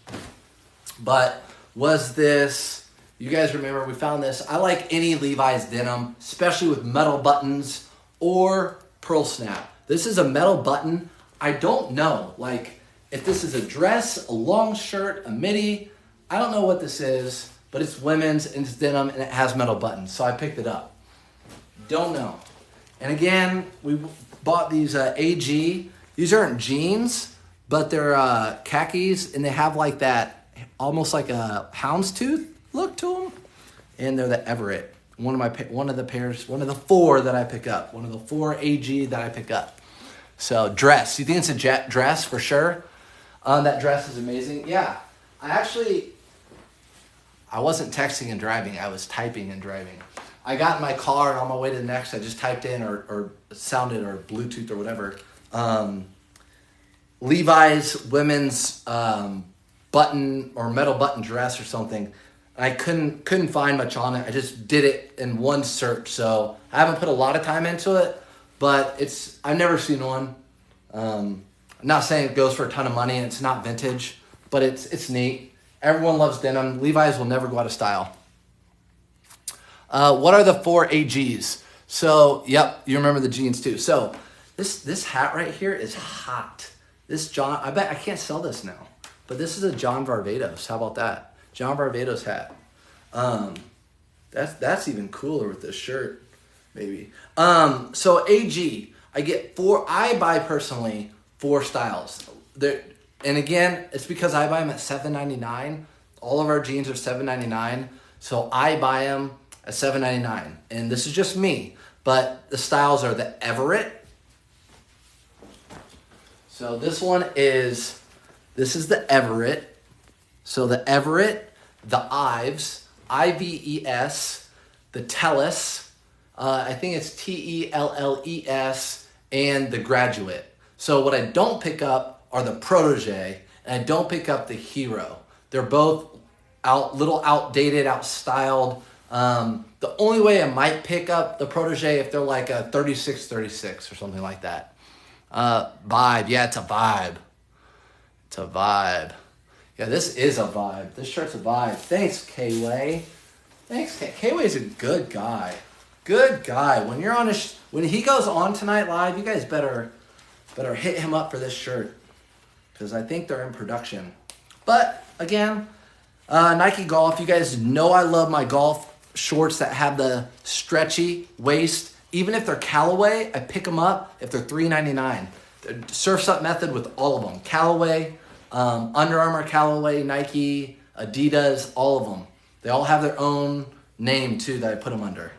But was this, you guys remember we found this. I like any Levi's denim, especially with metal buttons or pearl snap. This is a metal button. I don't know, like, if this is a dress, a long shirt, a midi. I don't know what this is, but it's women's and it's denim and it has metal buttons. So I picked it up. Don't know. And again, we bought these AG. These aren't jeans, but they're khakis, and they have like that, almost like a houndstooth look to them. And they're the Everett. one of the four that I pick up. One of the 4 AG that I pick up. So dress. You think it's a dress for sure? That dress is amazing. Yeah. I wasn't texting and driving. I was typing and driving. I got in my car and on my way to the next, I just typed in or sounded or Bluetooth or whatever. Levi's women's button or metal button dress or something. I couldn't find much on it. I just did it in one search. So I haven't put a lot of time into it, but I've never seen one. I'm not saying it goes for a ton of money and it's not vintage, but it's neat. Everyone loves denim. Levi's will never go out of style. What are the 4 AGs? So, yep, you remember the jeans too. So, this hat right here is hot. I bet I can't sell this now, but this is a John Varvatos. How about that? John Varvatos hat. That's even cooler with this shirt, maybe. So AG, I buy personally 4 styles. And again, it's because I buy them at $7.99. All of our jeans are $7.99. So I buy them at $7.99. And this is just me. But the styles are the Everett. So this is the Everett. So the Everett, the Ives, IVES, the Tellus, I think it's TELLES, and the Graduate. So what I don't pick up are the Protege, and I don't pick up the Hero. They're both little outdated, outstyled. The only way I might pick up the Protege if they're like a 36 or something like that. Vibe, yeah, it's a vibe. It's a vibe. Yeah, this is a vibe. This shirt's a vibe. Thanks, K-Way. K-Way's a good guy. Good guy. When he goes on tonight live, you guys better hit him up for this shirt, because I think they're in production. But again, Nike Golf, you guys know I love my golf shorts that have the stretchy waist. Even if they're Callaway, I pick them up if they're $3.99. Surf's Up method with all of them. Callaway, Under Armour, Callaway, Nike, Adidas, all of them. They all have their own name too that I put them under.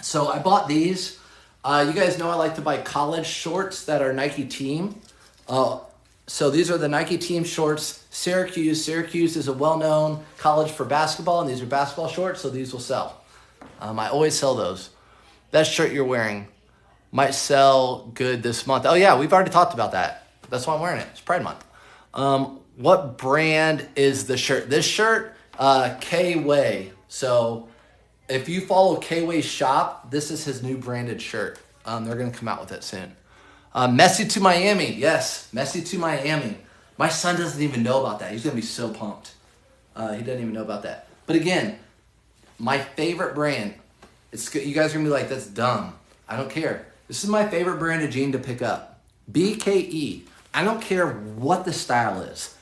So I bought these. You guys know I like to buy college shorts that are Nike team. So these are the Nike team shorts, Syracuse. Syracuse is a well-known college for basketball, and these are basketball shorts, so these will sell. I always sell those. That shirt you're wearing might sell good this month. Oh yeah, we've already talked about that. That's why I'm wearing it. It's Pride Month. What brand is the shirt? This shirt, K-Way. So if you follow K-Way's shop, this is his new branded shirt. They're going to come out with it soon. Messi to Miami. Yes, Messi to Miami. My son doesn't even know about that. He's going to be so pumped. He doesn't even know about that. But again, my favorite brand. You guys are going to be like, that's dumb. I don't care. This is my favorite brand of jean to pick up. BKE. I don't care what the style is.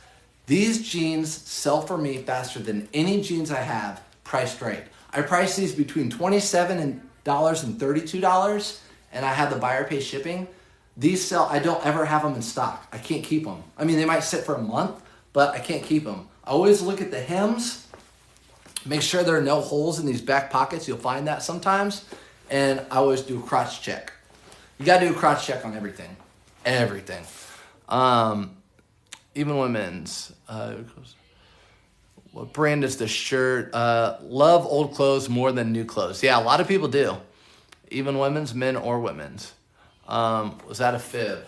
These jeans sell for me faster than any jeans I have priced right. I price these between $27 and $32, and I have the buyer pay shipping. These sell, I don't ever have them in stock. I can't keep them. I mean, they might sit for a month, but I can't keep them. I always look at the hems, make sure there are no holes in these back pockets. You'll find that sometimes. And I always do a crotch check. You got to do a crotch check on everything. Everything. Even women's. What brand is the shirt? Love old clothes more than new clothes. Yeah, a lot of people do. Even women's, men or women's. Was that a fib?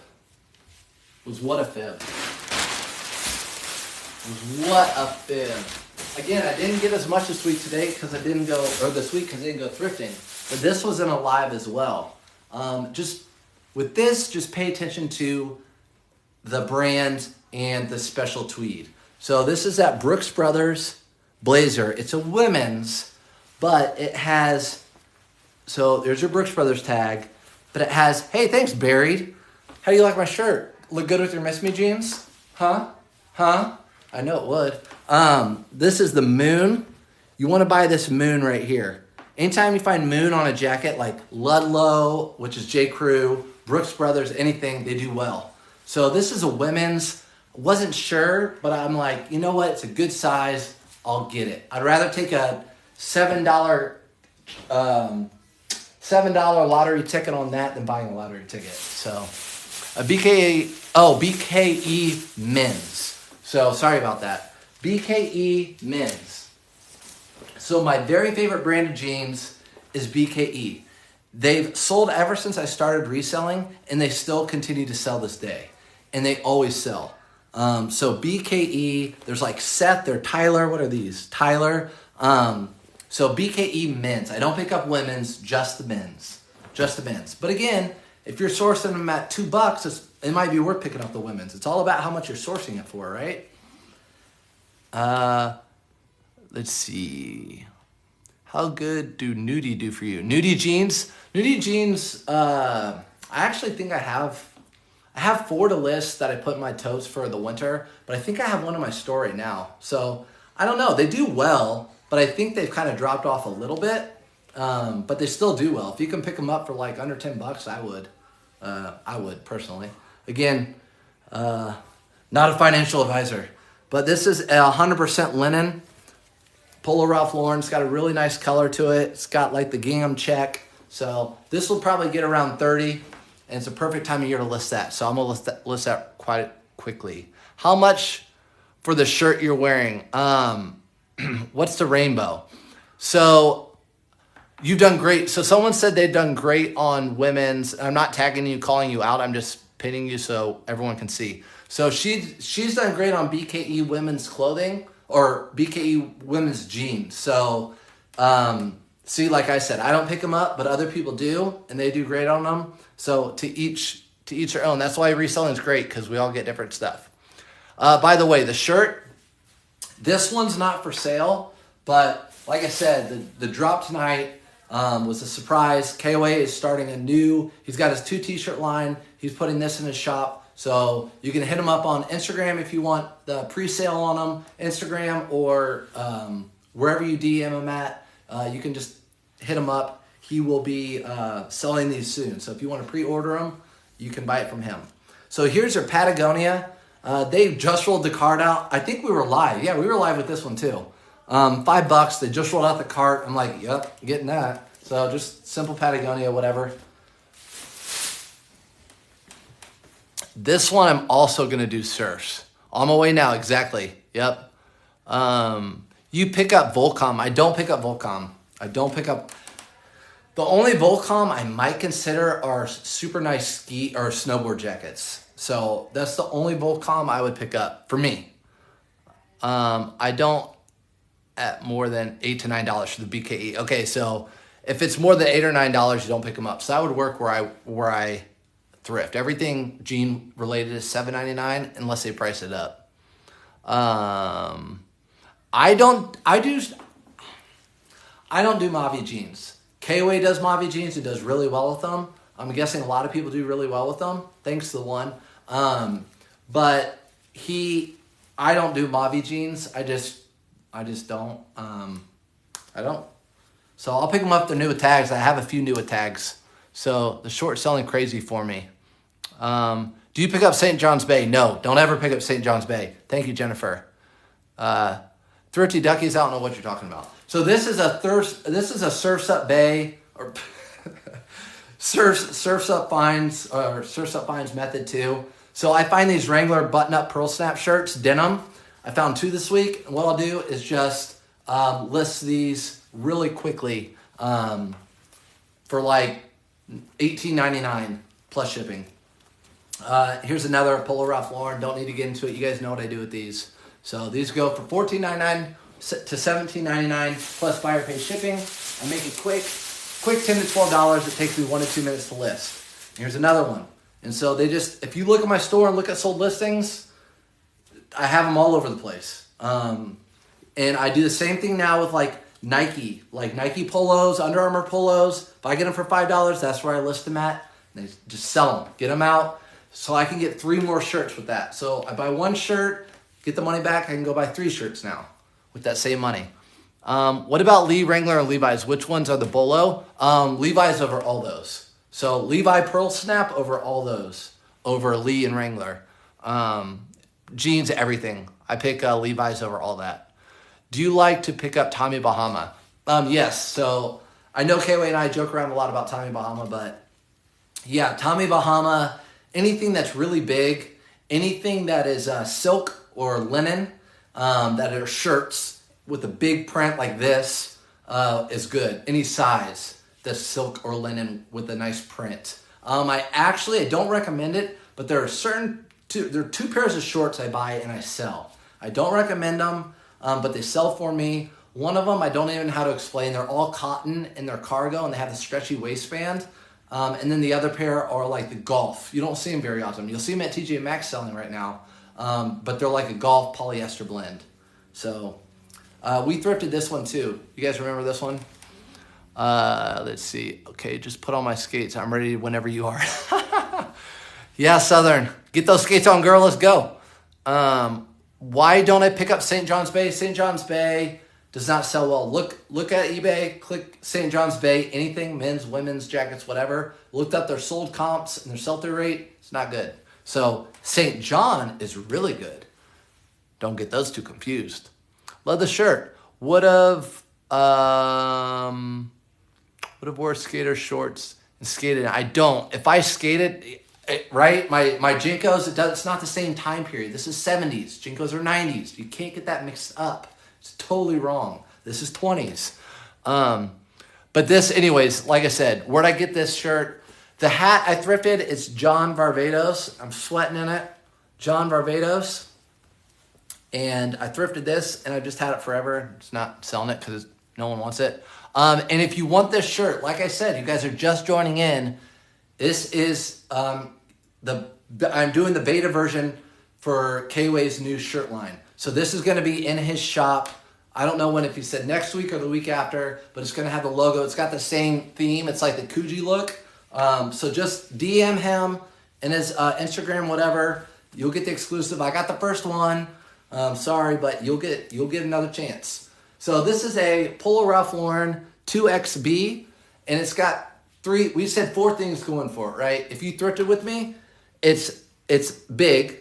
Was what a fib? Was what a fib? Again, I didn't get as much this week today because I didn't go thrifting. But this was in a live as well. Just pay attention to the brand and the special tweed. So this is that Brooks Brothers blazer. It's a women's, but it has, so there's your Brooks Brothers tag, but it has, hey, thanks, Buried. How do you like my shirt? Look good with your Miss Me jeans? Huh? I know it would. This is the Moon. You want to buy this Moon right here. Anytime you find Moon on a jacket, like Ludlow, which is J. Crew, Brooks Brothers, anything, they do well. So this is a women's. Wasn't sure, but I'm like, you know what? It's a good size. I'll get it. I'd rather take a $7 $7 lottery ticket on that than buying a lottery ticket. So a BKE men's. So sorry about that. BKE men's. So my very favorite brand of jeans is BKE. They've sold ever since I started reselling, and they still continue to sell this day. And they always sell. So BKE, there's like Seth, they're Tyler. What are these? Tyler. So BKE men's. I don't pick up women's, just the men's. Just the men's. But again, if you're sourcing them at $2, it might be worth picking up the women's. It's all about how much you're sourcing it for, right? Let's see. How good do nudie do for you? Nudie jeans? Nudie jeans, I actually think I have 4 to list that I put in my totes for the winter, but I think I have one in my store right now. So I don't know. They do well, but I think they've kind of dropped off a little bit. But they still do well. If you can pick them up for like under $10, I would. I would personally. Again, not a financial advisor, but this is 100% linen. Polo Ralph Lauren's got a really nice color to it. It's got like the gingham check. So this will probably get around 30, and it's a perfect time of year to list that. So I'm gonna list that quite quickly. How much for the shirt you're wearing? What's the rainbow? So you've done great. So someone said they've done great on women's. I'm not tagging you, calling you out. I'm just pinning you so everyone can see. So she's done great on BKE women's clothing or BKE women's jeans. So see, like I said, I don't pick them up, but other people do, and they do great on them. So to each their own. That's why reselling is great, because we all get different stuff. By the way, the shirt, this one's not for sale, but like I said, the drop tonight was a surprise. KOA is starting he's got his 2 t-shirt line. He's putting this in his shop. So you can hit him up on Instagram if you want the pre-sale on them, Instagram or wherever you DM him at. You can just hit him up. He will be selling these soon. So if you want to pre-order them, you can buy it from him. So here's your Patagonia. They just rolled the cart out. I think we were live. Yeah, we were live with this one too. $5. They just rolled out the cart. I'm like, yep, getting that. So just simple Patagonia, whatever. This one I'm also going to do surfs. On my way now, exactly. Yep. You pick up Volcom. I don't pick up Volcom. The only Volcom I might consider are super nice ski or snowboard jackets. So that's the only Volcom I would pick up for me. I don't at more than $8 to $9 for the BKE. Okay, so if it's more than $8 or $9, you don't pick them up. So that would work where I thrift. Everything jean related is $7.99 unless they price it up. I don't do Mavi jeans. KOA does Mavi jeans. It does really well with them. I'm guessing a lot of people do really well with them, thanks to the one. But I don't do Mavi jeans. I just don't. I don't. So I'll pick them up. They're new with tags. I have a few new with tags. So the short selling crazy for me. Do you pick up St. John's Bay? No, don't ever pick up St. John's Bay. Thank you, Jennifer. Thrifty Duckies, I don't know what you're talking about. So this is a Surfs Up Bay or Surfs Up Finds or Surfs Up Finds method too. So I find these Wrangler button-up pearl snap shirts, denim. I found 2 this week. And what I'll do is just list these really quickly for like $18.99 plus shipping. Here's another Polo Ralph Lauren. Don't need to get into it. You guys know what I do with these. So these go for $14.99 to $17.99 plus buyer pay shipping. I make it quick $10 to $12. It takes me 1 to 2 minutes to list. Here's another one. And so if you look at my store and look at sold listings, I have them all over the place. And I do the same thing now with like Nike polos, Under Armour polos. If I get them for $5, that's where I list them at. And they just sell them, get them out. So I can get 3 more shirts with that. So I buy 1 shirt, get the money back. I can go buy 3 shirts now with that same money. What about Lee, Wrangler, and Levi's? Which ones are the Bolo? Levi's over all those. So Levi Pearl Snap over all those, over Lee and Wrangler. Jeans, everything. I pick Levi's over all that. Do you like to pick up Tommy Bahama? Yes. So I know Kayway and I joke around a lot about Tommy Bahama, but yeah, Tommy Bahama, anything that's really big, anything that is silk or linen, that are shirts with a big print like this is good. Any size that's silk or linen with a nice print. I don't recommend it, but there are there are 2 pairs of shorts I buy and I sell. I don't recommend them, but they sell for me. One of them, I don't even know how to explain. They're all cotton and they're cargo and they have the stretchy waistband. And then the other pair are like the golf. You don't see them very often. You'll see them at TJ Maxx selling right now, but they're like a golf polyester blend. So we thrifted this one too. You guys remember this one? Let's see. Okay, just put on my skates. I'm ready whenever you are. Yeah, Southern. Get those skates on, girl. Let's go. Why don't I pick up St. John's Bay? St. John's Bay does not sell well. Look at eBay. Click St. John's Bay. Anything, men's, women's, jackets, whatever. Looked up their sold comps and their sell-through rate. It's not good. So St. John is really good. Don't get those two confused. Love the shirt. Would have wore skater shorts and skated. I don't. If I skated, right, my Jinkos, it's not the same time period. This is 70s. Jinkos are 90s. You can't get that mixed up. It's totally wrong. This is 20s. But this, anyways, like I said, where'd I get this shirt? The hat I thrifted, it's John Varvatos. I'm sweating in it. John Varvatos. And I thrifted this, and I've just had it forever. It's not selling it because no one wants it. And if you want this shirt, like I said, you guys are just joining in. This is I'm doing the beta version for Kayway's new shirt line. So this is going to be in his shop. I don't know when, if he said next week or the week after, but it's going to have the logo. It's got the same theme. It's like the Coogee look. So just DM him and his Instagram, whatever. You'll get the exclusive. I got the first one. Sorry, but you'll get another chance. So this is a Polo Ralph Lauren 2XB, and it's got we said 4 things going for it, right? If you thrifted with me, it's big.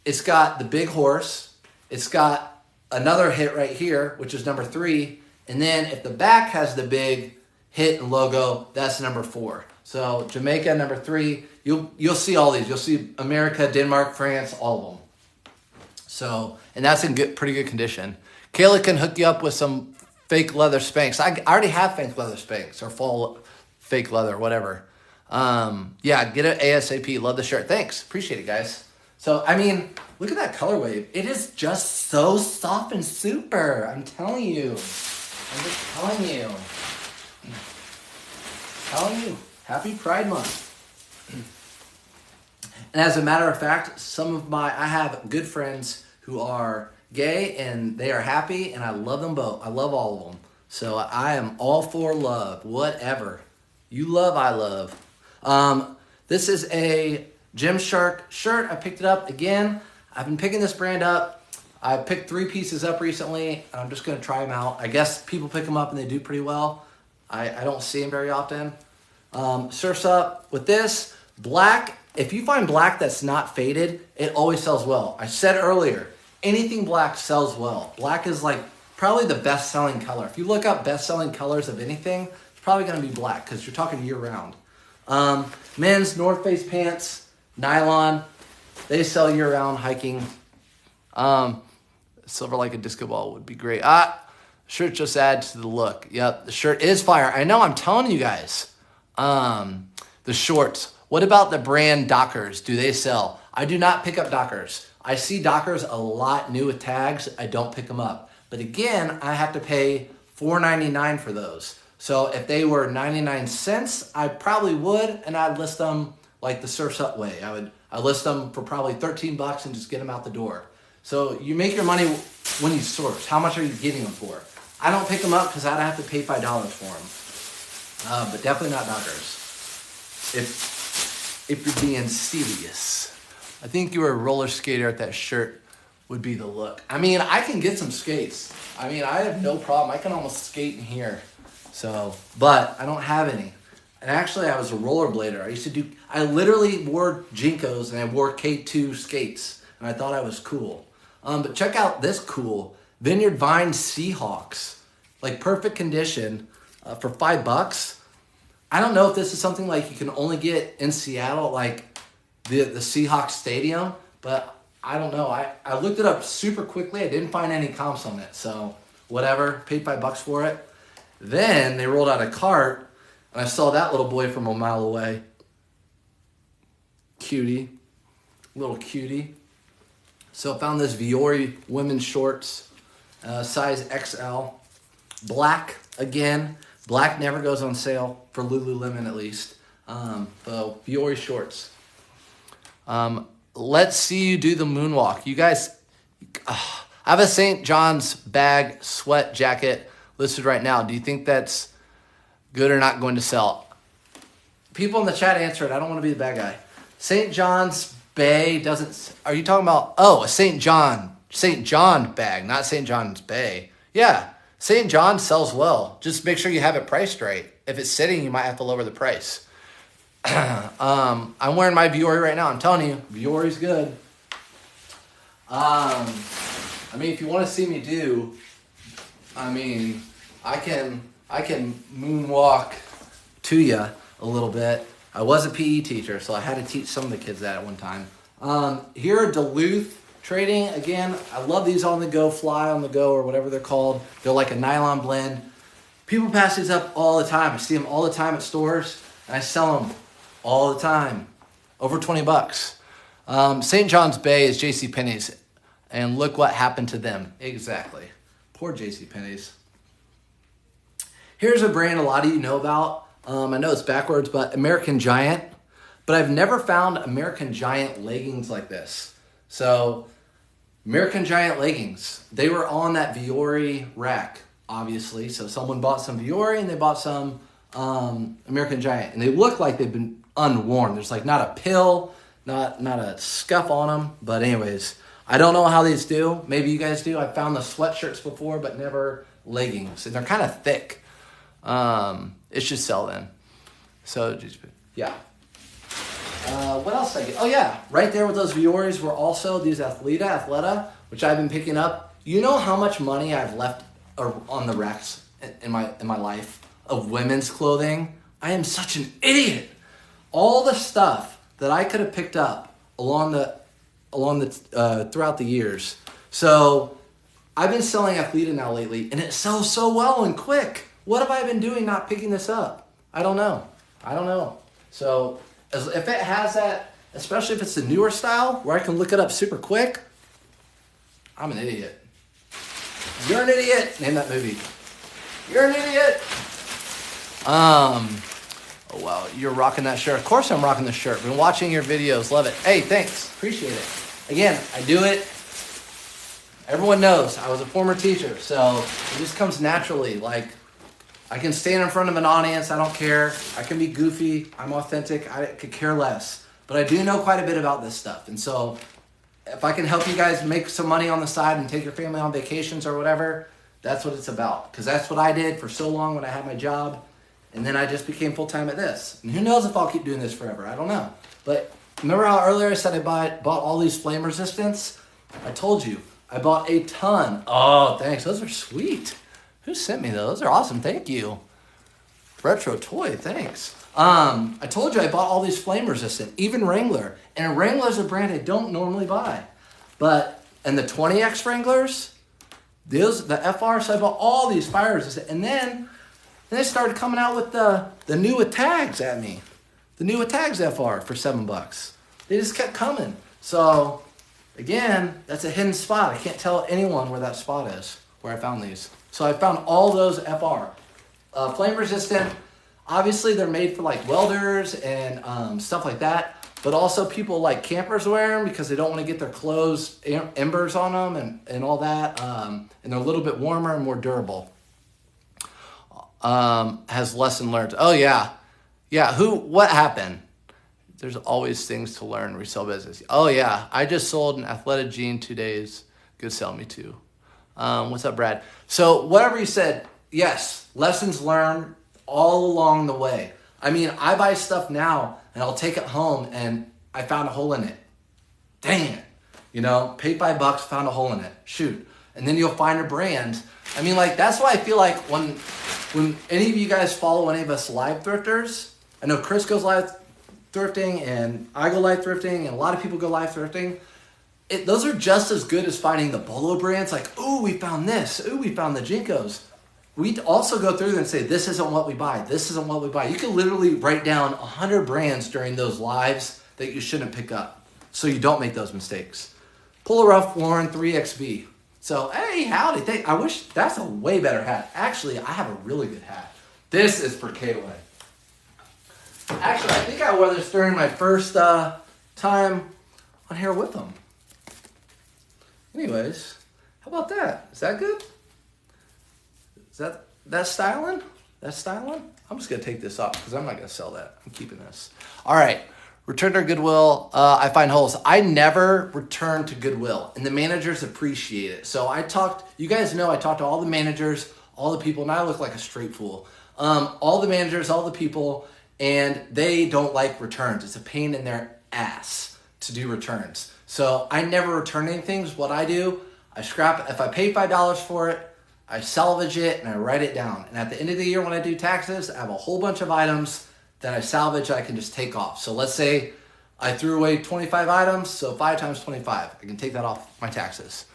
It's got the big horse. It's got another hit right here, which is number 3. And then if the back has the big hit and logo, that's number 4. So Jamaica, number 3. You'll see all these. You'll see America, Denmark, France, all of them. So, and that's in pretty good condition. Kayla can hook you up with some fake leather Spanx. I already have fake leather Spanx or full fake leather, whatever. Yeah, get it ASAP. Love the shirt. Thanks. Appreciate it, guys. So, I mean, look at that color wave. It is just so soft and super. I'm telling you. I'm just telling you. Happy Pride Month. And as a matter of fact, I have good friends who are gay and they are happy, and I love them both. I love all of them. So I am all for love, whatever. You love, I love. This is a Gymshark shirt. I picked it up again. I've been picking this brand up. I picked 3 pieces up recently. I'm just going to try them out. I guess people pick them up and they do pretty well. I don't see them very often. Surf's up with this. Black. If you find black that's not faded, it always sells well. I said earlier, anything black sells well. Black is like probably the best-selling color. If you look up best-selling colors of anything, it's probably going to be black because you're talking year-round. Men's North Face pants, nylon. They sell year-round hiking. Silver like a disco ball would be great. Shirt just adds to the look. Yep, the shirt is fire. I know, I'm telling you guys. The shorts. What about the brand Dockers? Do they sell? I do not pick up Dockers. I see Dockers a lot new with tags. I don't pick them up. But again, I have to pay $4.99 for those. So if they were 99 cents, I probably would, and I'd list them like the Surf's Up way. I'd list them for probably 13 bucks and just get them out the door. So you make your money when you source. How much are you getting them for? I don't pick them up because I'd have to pay $5 for them. But definitely not Dockers. If you're being serious. I think you were a roller skater at that shirt would be the look. I mean, I can get some skates. I mean, I have no problem. I can almost skate in here. So, but I don't have any. And actually, I was a rollerblader. I literally wore Jinkos and I wore K2 skates. And I thought I was cool. But check out this cool Vineyard Vine Seahawks. Like perfect condition. for $5. I don't know if this is something like you can only get in Seattle, like the Seahawks Stadium, but I don't know. I looked it up super quickly. I didn't find any comps on it, so whatever. Paid $5 for it. Then they rolled out a cart, and I saw that little boy from a mile away. Cutie. Little cutie. So I found this Viore women's shorts, size XL. Black, again. Black never goes on sale, for Lululemon at least. So Viore shorts. Let's see you do the moonwalk. You guys, I have a St. John's bag sweat jacket listed right now. Do you think that's good or not going to sell? People in the chat answer it. I don't want to be the bad guy. St. John's Bay doesn't... Are you talking about... Oh, a St. John bag, not St. John's Bay. Yeah, St. John sells well. Just make sure you have it priced right. If it's sitting, you might have to lower the price. I'm wearing my Viore right now. I'm telling you, Viore's good. I mean, if you want to see me do... I mean, I can moonwalk to you a little bit. I was a PE teacher, so I had to teach some of the kids that at one time. Here at Duluth Trading, again, I love these on the go, fly on the go, or whatever they're called. They're like a nylon blend. People pass these up all the time. I see them all the time at stores, and I sell them all the time. Over $20. St. John's Bay is JCPenney's, and look what happened to them. Exactly. Poor JCPenney's. Here's a brand a lot of you know about. I know it's backwards, but American Giant. But I've never found American Giant leggings like this. So, American Giant leggings. They were on that Viore rack, obviously. So someone bought some Viore and they bought some American Giant. And they look like they've been unworn. There's like not a pill, not a scuff on them. But anyways, I don't know how these do. Maybe you guys do. I found the sweatshirts before, but never leggings. And they're kind of thick. It should sell then. So, yeah. What else did I get? Oh, yeah. Right there with those Viores were also these Athleta, which I've been picking up. You know how much money I've left on the racks in my life of women's clothing? I am such an idiot. All the stuff that I could have picked up along the throughout the years. So I've been selling Athleta now lately, and it sells so well and quick. What have I been doing not picking this up? I don't know. So if it has that, especially if it's the newer style where I can look it up super quick, I'm an idiot. You're an idiot. Name that movie. You're an idiot. Oh, wow. You're rocking that shirt. Of course I'm rocking the shirt. Been watching your videos. Love it. Hey, thanks. Appreciate it. Again, I do it. Everyone knows I was a former teacher, so it just comes naturally. Like, I can stand in front of an audience. I don't care. I can be goofy. I'm authentic. I could care less. But I do know quite a bit about this stuff. And so if I can help you guys make some money on the side and take your family on vacations or whatever, that's what it's about. Because that's what I did for so long when I had my job. And then I just became full-time at this. And who knows if I'll keep doing this forever. I don't know. But remember how earlier I said I bought all these flame resistants? I told you. I bought a ton. Oh, thanks. Those are sweet. Who sent me those? Those are awesome. Thank you. Retro toy. Thanks. I told you I bought all these flame resistant, even Wrangler. And Wrangler's a brand I don't normally buy. And the 20X Wranglers, the FR, so I bought all these fire resistant. And then they started coming out with the new with tags at me. The new with tags FR for $7. They just kept coming. So, again, that's a hidden spot. I can't tell anyone where that spot is, where I found these. So I found all those FR. Flame resistant, obviously they're made for like welders and stuff like that, but also people like campers wear them because they don't want to get their clothes embers on them and all that. And they're a little bit warmer and more durable. Has lesson learned. Oh yeah. Yeah, what happened? There's always things to learn in resale business. Oh yeah, I just sold an Athleta jean 2 days. Good sell, me too. What's up, Brad? So whatever you said, yes, lessons learned all along the way. I mean, I buy stuff now and I'll take it home and I found a hole in it. Dang it. Paid $5, found a hole in it. Shoot. And then you'll find a brand. I mean, like, that's why I feel like when when any of you guys follow any of us live thrifters, I know Chris goes live thrifting and I go live thrifting and a lot of people go live thrifting. Those are just as good as finding the Bolo brands. Like, ooh, we found this. Ooh, we found the Jinkos. We also go through them and say, this isn't what we buy. This isn't what we buy. You can literally write down 100 brands during those lives that you shouldn't pick up so you don't make those mistakes. Polo Ralph Lauren 3XB. So, hey, howdy. I wish that's a way better hat. Actually, I have a really good hat. This is for KOA. Actually, I think I wore this during my first time on here with them. Anyways, how about that? Is that good? Is that styling? That's styling? I'm just going to take this off because I'm not going to sell that. I'm keeping this. All right. Return to Goodwill. I find holes. I never return to Goodwill, and the managers appreciate it. So you guys know I talked to all the managers, all the people, and I look like a straight fool. All the managers, all the people, and they don't like returns. It's a pain in their ass to do returns. So I never return anything. What I do, I scrap it. If I pay $5 for it, I salvage it and I write it down. And at the end of the year when I do taxes, I have a whole bunch of items that I salvage I can just take off. So let's say I threw away 25 items, so 5 times 25. I can take that off my taxes.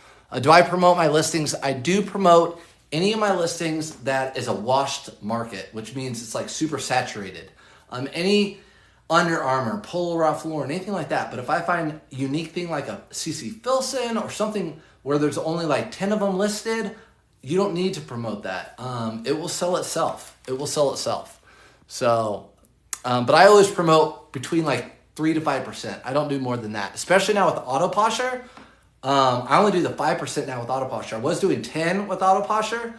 Do I promote my listings? I do promote any of my listings that is a washed market, which means it's like super saturated. Any Under Armour, Polo Ralph Lauren, anything like that. But if I find a unique thing like a CC Filson or something where there's only like 10 of them listed, you don't need to promote that. It will sell itself. It will sell itself. So, but I always promote between like 3 to 5%. I don't do more than that, especially now with Auto Posher. I only do the 5% now with Auto Posher. I was doing 10 with Auto Posher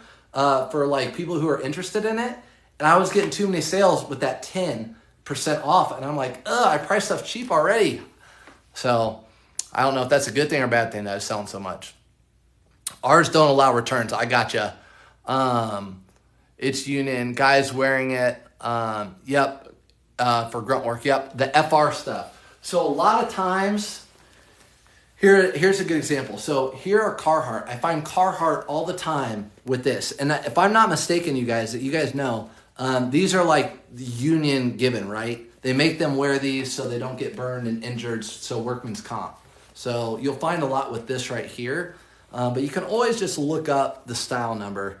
for like people who are interested in it. And I was getting too many sales with that 10% off. And I'm like, I priced stuff cheap already. So I don't know if that's a good thing or a bad thing that it's selling so much. Ours don't allow returns. I gotcha. It's Union. Guys wearing it. Yep. For grunt work. Yep. The FR stuff. So a lot of times, here's a good example. So here are Carhartt. I find Carhartt all the time with this. And if I'm not mistaken, you guys know, these are like the Union given, right? They make them wear these so they don't get burned and injured, so workman's comp. So you'll find a lot with this right here. But you can always just look up the style number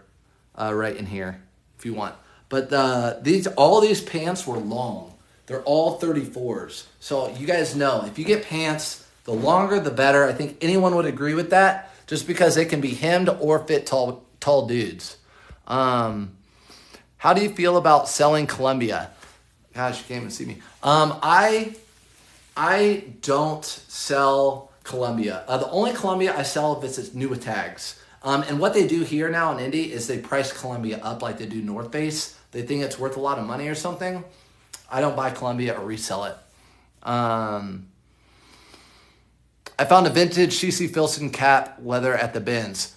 right in here if you want. But all these pants were long. They're all 34s. So you guys know, if you get pants, the longer the better. I think anyone would agree with that, just because they can be hemmed or fit tall dudes. How do you feel about selling Columbia? Gosh, you can't even see me. I don't sell Columbia. The only Columbia I sell if it's new with tags. And what they do here now in Indy is they price Columbia up like they do North Face. They think it's worth a lot of money or something. I don't buy Columbia or resell it. I found a vintage CC Filson cap leather at the bins.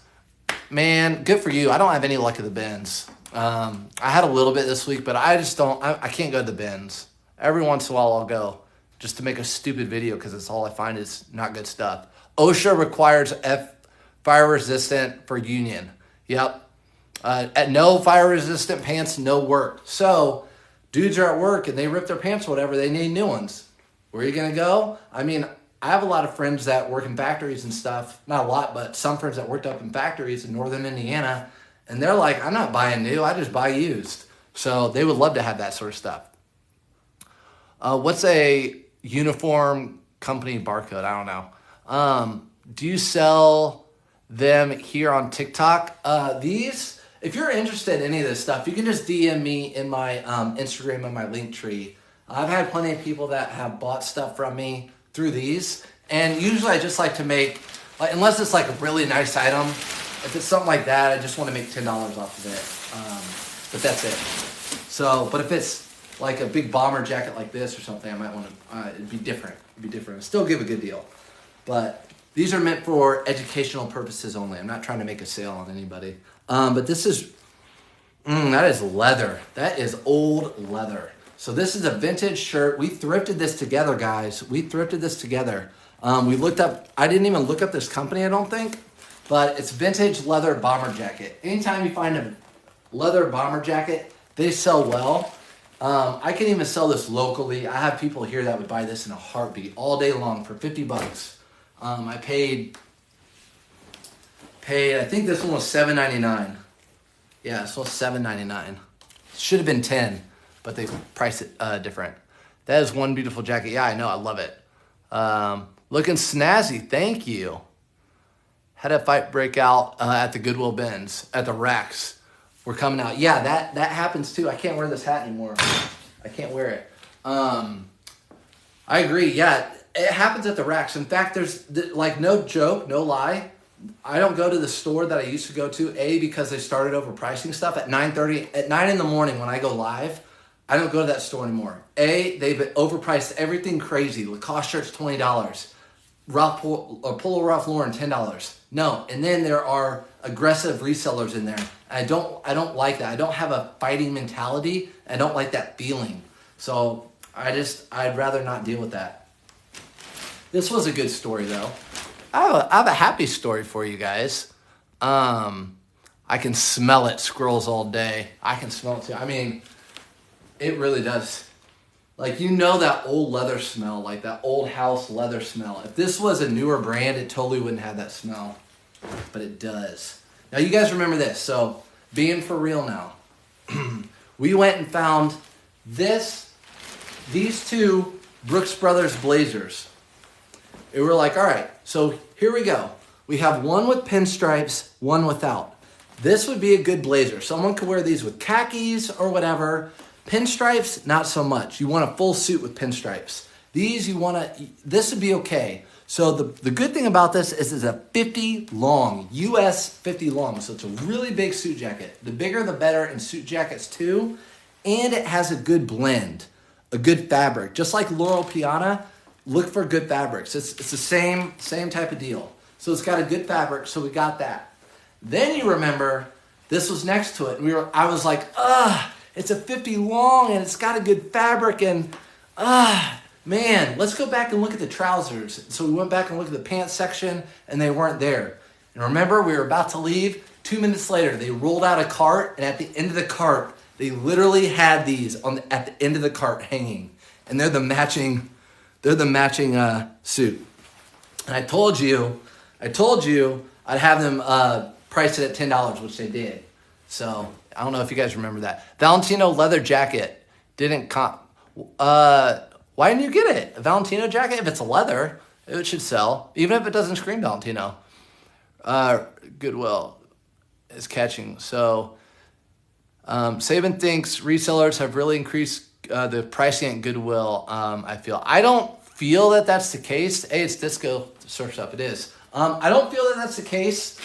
Man, good for you. I don't have any luck at the bins. I had a little bit this week, but I just don't. I can't go to the bins. Every once in a while I'll go just to make a stupid video because it's all I find is not good stuff. OSHA requires fire resistant for Union. Yep. At no fire resistant pants, no work. So dudes are at work and they rip their pants or whatever, they need new ones. Where are you going to go? I mean, I have a lot of friends that work in factories and stuff. Not a lot, but some friends that worked up in factories in northern Indiana. And they're like, I'm not buying new, I just buy used. So they would love to have that sort of stuff. What's a uniform company barcode? I don't know. Do you sell them here on TikTok? These, if you're interested in any of this stuff, you can just DM me in my Instagram and my link tree. I've had plenty of people that have bought stuff from me through these. And usually I just like to make, like, unless it's like a really nice item, if it's something like that, I just want to make $10 off of it. But that's it. So, but if it's like a big bomber jacket like this or something, I might want to, it'd be different. Still give a good deal. But these are meant for educational purposes only. I'm not trying to make a sale on anybody. But this is, that is leather. That is old leather. So this is a vintage shirt. We thrifted this together, guys. We thrifted this together. We looked up, I didn't even look up this company, I don't think. But it's vintage leather bomber jacket. Anytime you find leather bomber jacket. They sell well. I can even sell this locally. I have people here that would buy this in a heartbeat all day long for 50 bucks. I paid, I think this one was $7.99. Yeah, this was $7.99. Should have been 10, but they priced it different. That is one beautiful jacket. Yeah, I know, I love it. Looking snazzy, thank you. Had a fight break out at the Goodwill bins, at the racks. We're coming out. Yeah, that happens too. I can't wear this hat anymore. I can't wear it. I agree. Yeah, it happens at the racks. In fact, there's like no joke, no lie. I don't go to the store that I used to go to, because they started overpricing stuff at 9:30, at 9 in the morning when I go live. I don't go to that store anymore. They've overpriced everything crazy. Lacoste shirts, $20. Polo Ralph Lauren, $10. No, and then there are aggressive resellers in there. I don't like that. I don't have a fighting mentality. I don't like that feeling. So I'd rather not deal with that. This was a good story though. I have a happy story for you guys. I can smell it, squirrels all day. I can smell it too. I mean, it really does. Like, you know that old leather smell, like that old house leather smell. If this was a newer brand, it totally wouldn't have that smell, but it does. Now, you guys remember this. So, being for real now, we went and found these two Brooks Brothers blazers. And we're like, all right, so here we go. We have one with pinstripes, one without. This would be a good blazer. Someone could wear these with khakis or whatever. Pinstripes, not so much. You want a full suit with pinstripes. This would be okay. So the good thing about this is it's a 50 long, US 50 long. So it's a really big suit jacket. The bigger the better in suit jackets too. And it has a good blend, a good fabric. Just like Laurel Piana, look for good fabrics. It's the same type of deal. So it's got a good fabric, so we got that. Then you remember, this was next to it. And I was like, it's a 50 long and it's got a good fabric and, man, let's go back and look at the trousers. So we went back and looked at the pants section and they weren't there. And remember, we were about to leave. 2 minutes later, they rolled out a cart, and at the end of the cart, they literally had these at the end of the cart hanging. And they're the matching suit. And I told you I'd have them price it at $10, which they did. So I don't know if you guys remember that. Valentino leather jacket didn't why didn't you get it? A Valentino jacket, if it's a leather, it should sell, even if it doesn't scream Valentino. Goodwill is catching. So Saban thinks resellers have really increased the pricing at Goodwill. I don't feel that that's the case. Hey, it's disco surf's up. It is. I don't feel that that's the case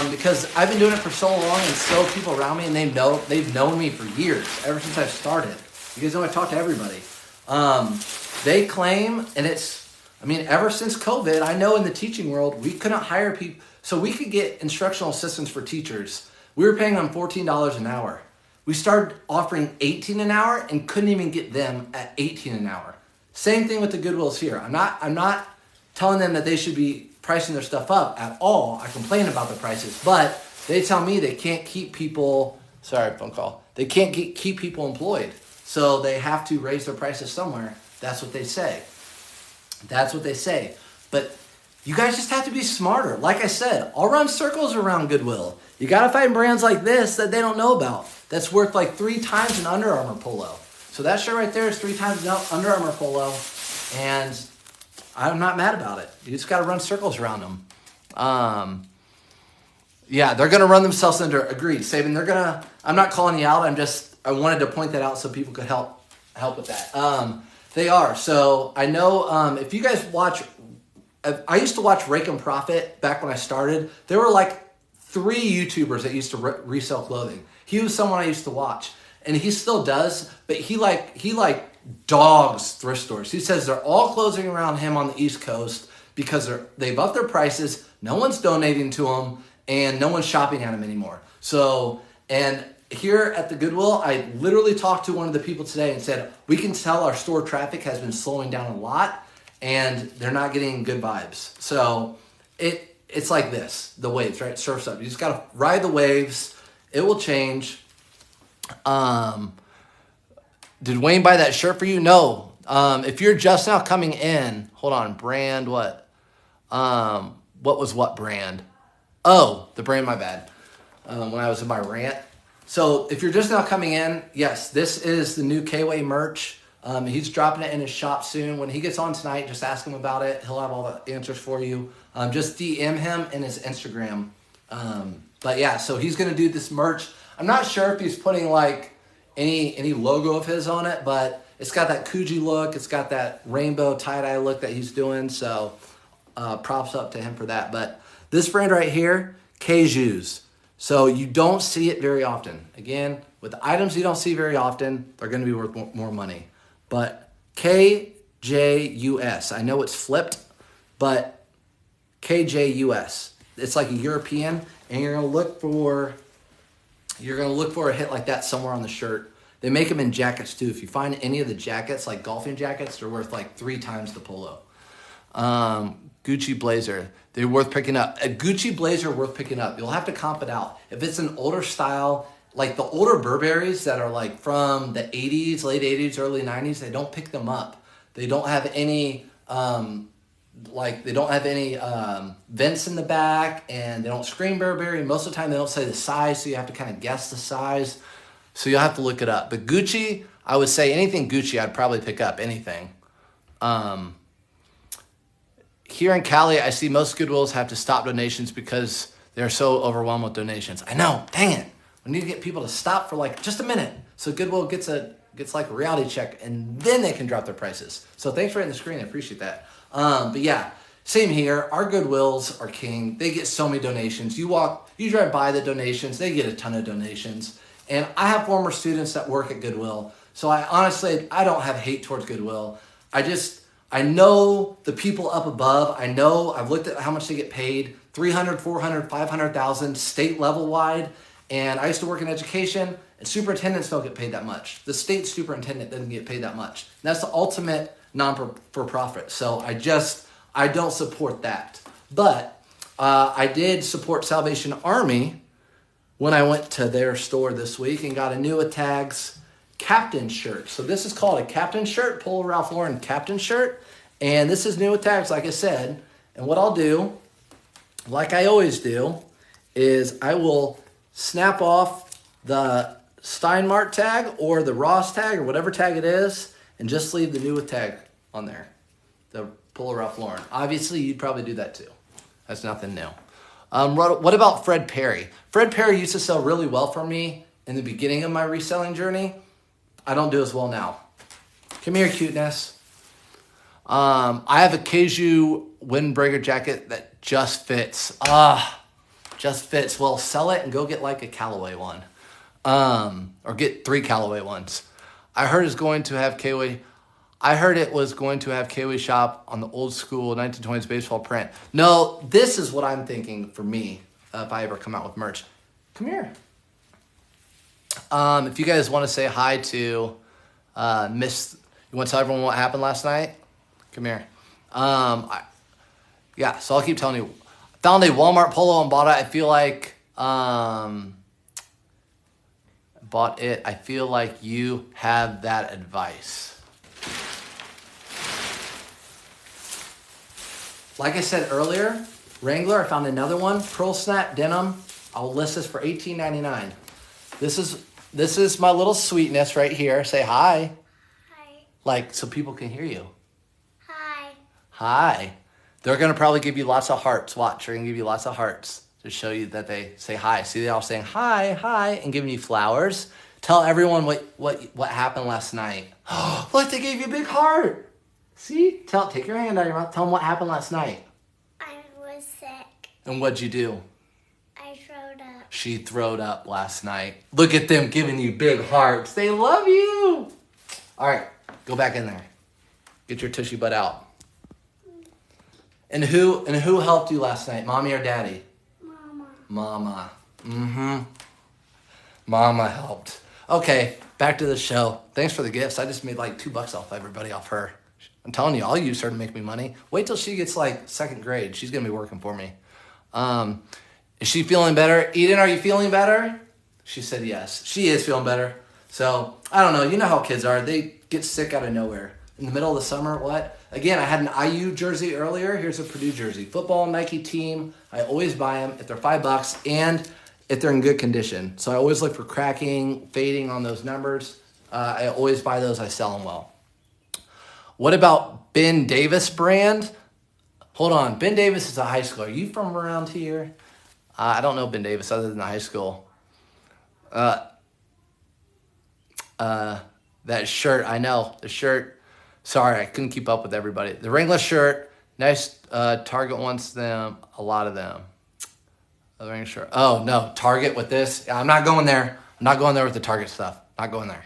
because I've been doing it for so long, and so people around me, and they've known me for years, ever since I started. You guys know I talk to everybody. They claim, and ever since COVID, I know in the teaching world, we couldn't hire people. So we could get instructional assistants for teachers. We were paying them $14 an hour. We started offering $18 an hour and couldn't even get them at $18 an hour. Same thing with the Goodwills here. I'm not telling them that they should be pricing their stuff up at all. I complain about the prices, but they tell me they can't keep people, sorry, phone call. They can't keep people employed. So they have to raise their prices somewhere. That's what they say. But you guys just have to be smarter. Like I said, I'll run circles around Goodwill. You got to find brands like this that they don't know about. That's worth like 3 times an Under Armour polo. So that shirt right there is 3 times an Under Armour polo. And I'm not mad about it. You just got to run circles around them. Yeah, they're going to run themselves under. Agreed. Saban, I'm not calling you out. I wanted to point that out so people could help with that. They are. So I know if you guys watch, I used to watch Rake and Profit back when I started. There were like 3 YouTubers that used to resell clothing. He was someone I used to watch, and he still does, but he dogs thrift stores. He says they're all closing around him on the East Coast because they've upped their prices. No one's donating to them, and no one's shopping at them anymore. So, and here at the Goodwill, I literally talked to one of the people today and said, we can tell our store traffic has been slowing down a lot, and they're not getting good vibes. So it's like this, the waves, right? Surf's up. You just got to ride the waves. It will change. Did Wayne buy that shirt for you? No. If you're just now coming in, hold on, brand what? What was what brand? Oh, the brand, my bad. When I was in my rant. So if you're just now coming in, yes, this is the new K-Way merch. He's dropping it in his shop soon. When he gets on tonight, just ask him about it. He'll have all the answers for you. Just DM him in his Instagram. But yeah, so he's going to do this merch. I'm not sure if he's putting like any logo of his on it, but it's got that Coogee look. It's got that rainbow tie-dye look that he's doing. So props up to him for that. But this brand right here, K-Juice. So you don't see it very often. Again, with the items you don't see very often, they're going to be worth more money. But KJUS, I know it's flipped, but KJUS. It's like a European, and you're going to look for a hit like that somewhere on the shirt. They make them in jackets too. If you find any of the jackets, like golfing jackets, they're worth like 3 times the polo. Gucci blazer, they're worth picking up. A Gucci blazer worth picking up. You'll have to comp it out. If it's an older style, like the older Burberrys that are like from the 80s, late 80s, early 90s, they don't pick them up. They don't have any vents in the back, and they don't scream Burberry. Most of the time they don't say the size, so you have to kind of guess the size. So you'll have to look it up. But Gucci, I would say anything Gucci, I'd probably pick up anything. Here in Cali, I see most Goodwills have to stop donations because they're so overwhelmed with donations. I know, dang it. We need to get people to stop for like just a minute so Goodwill gets like a reality check, and then they can drop their prices. So thanks for hitting the screen. I appreciate that. But yeah, same here. Our Goodwills are king. They get so many donations. You drive by the donations, they get a ton of donations. And I have former students that work at Goodwill. So I don't have hate towards Goodwill. I know the people up above. I know I've looked at how much they get paid, 300, 400, 500,000 state level wide. And I used to work in education, and superintendents don't get paid that much. The state superintendent doesn't get paid that much. And that's the ultimate non-for-profit. So I don't support that. But I did support Salvation Army when I went to their store this week and got a new Tags Captain shirt. So this is called a Captain shirt, Polo Ralph Lauren Captain shirt. And this is new Tags, like I said. And what I'll do, like I always do, is I will snap off the Steinmart tag or the Ross tag or whatever tag it is, and just leave the new tag on there, the Polo Ralph Lauren. Obviously, you'd probably do that too. That's nothing new. What about Fred Perry? Fred Perry used to sell really well for me in the beginning of my reselling journey. I don't do as well now. Come here, cuteness. I have a Keju windbreaker jacket that just fits. Just fits. Well, sell it and go get like a Callaway one. Or get 3 Callaway ones. I heard it was going to have K-Way shop on the old school 1920s baseball print. No, this is what I'm thinking for me if I ever come out with merch. Come here. If you guys want to say hi to Miss, you want to tell everyone what happened last night? Come here. Yeah, so I'll keep telling you. Found a Walmart polo and bought it. I feel like I feel like you have that advice. Like I said earlier, Wrangler, I found another one, Pearl Snap Denim. I'll list this for $18.99. This is my little sweetness right here. Say hi. Hi. Like, so people can hear you. Hi. Hi. They're going to probably give you lots of hearts. Watch, they're going to give you lots of hearts to show you that they say hi. See, they're all saying hi, hi, and giving you flowers. Tell everyone what happened last night. Look, they gave you a big heart. See? Take your hand out of your mouth. Tell them what happened last night. I was sick. And what'd you do? I throwed up. She throwed up last night. Look at them giving you big hearts. They love you. All right, go back in there. Get your tushy butt out. And who helped you last night, Mommy or Daddy? Mama. Mama. Mm-hmm. Mama helped. Okay, back to the show. Thanks for the gifts. I just made like $2 off everybody off her. I'm telling you, I'll use her to make me money. Wait till she gets like 2nd grade. She's going to be working for me. Is she feeling better? Eden, are you feeling better? She said yes. She is feeling better. So, I don't know. You know how kids are. They get sick out of nowhere. In the middle of the summer, what? Again, I had an IU jersey earlier. Here's a Purdue jersey. Football Nike team. I always buy them if they're $5 and if they're in good condition. So I always look for cracking, fading on those numbers. I always buy those. I sell them well. What about Ben Davis brand? Hold on. Ben Davis is a high schooler. Are you from around here? I don't know Ben Davis other than the high school. That shirt, I know. The shirt. Sorry, I couldn't keep up with everybody. The ringless shirt. Nice. Target wants them. A lot of them. The ring shirt. Oh, no. Target with this. I'm not going there. I'm not going there with the Target stuff. Not going there.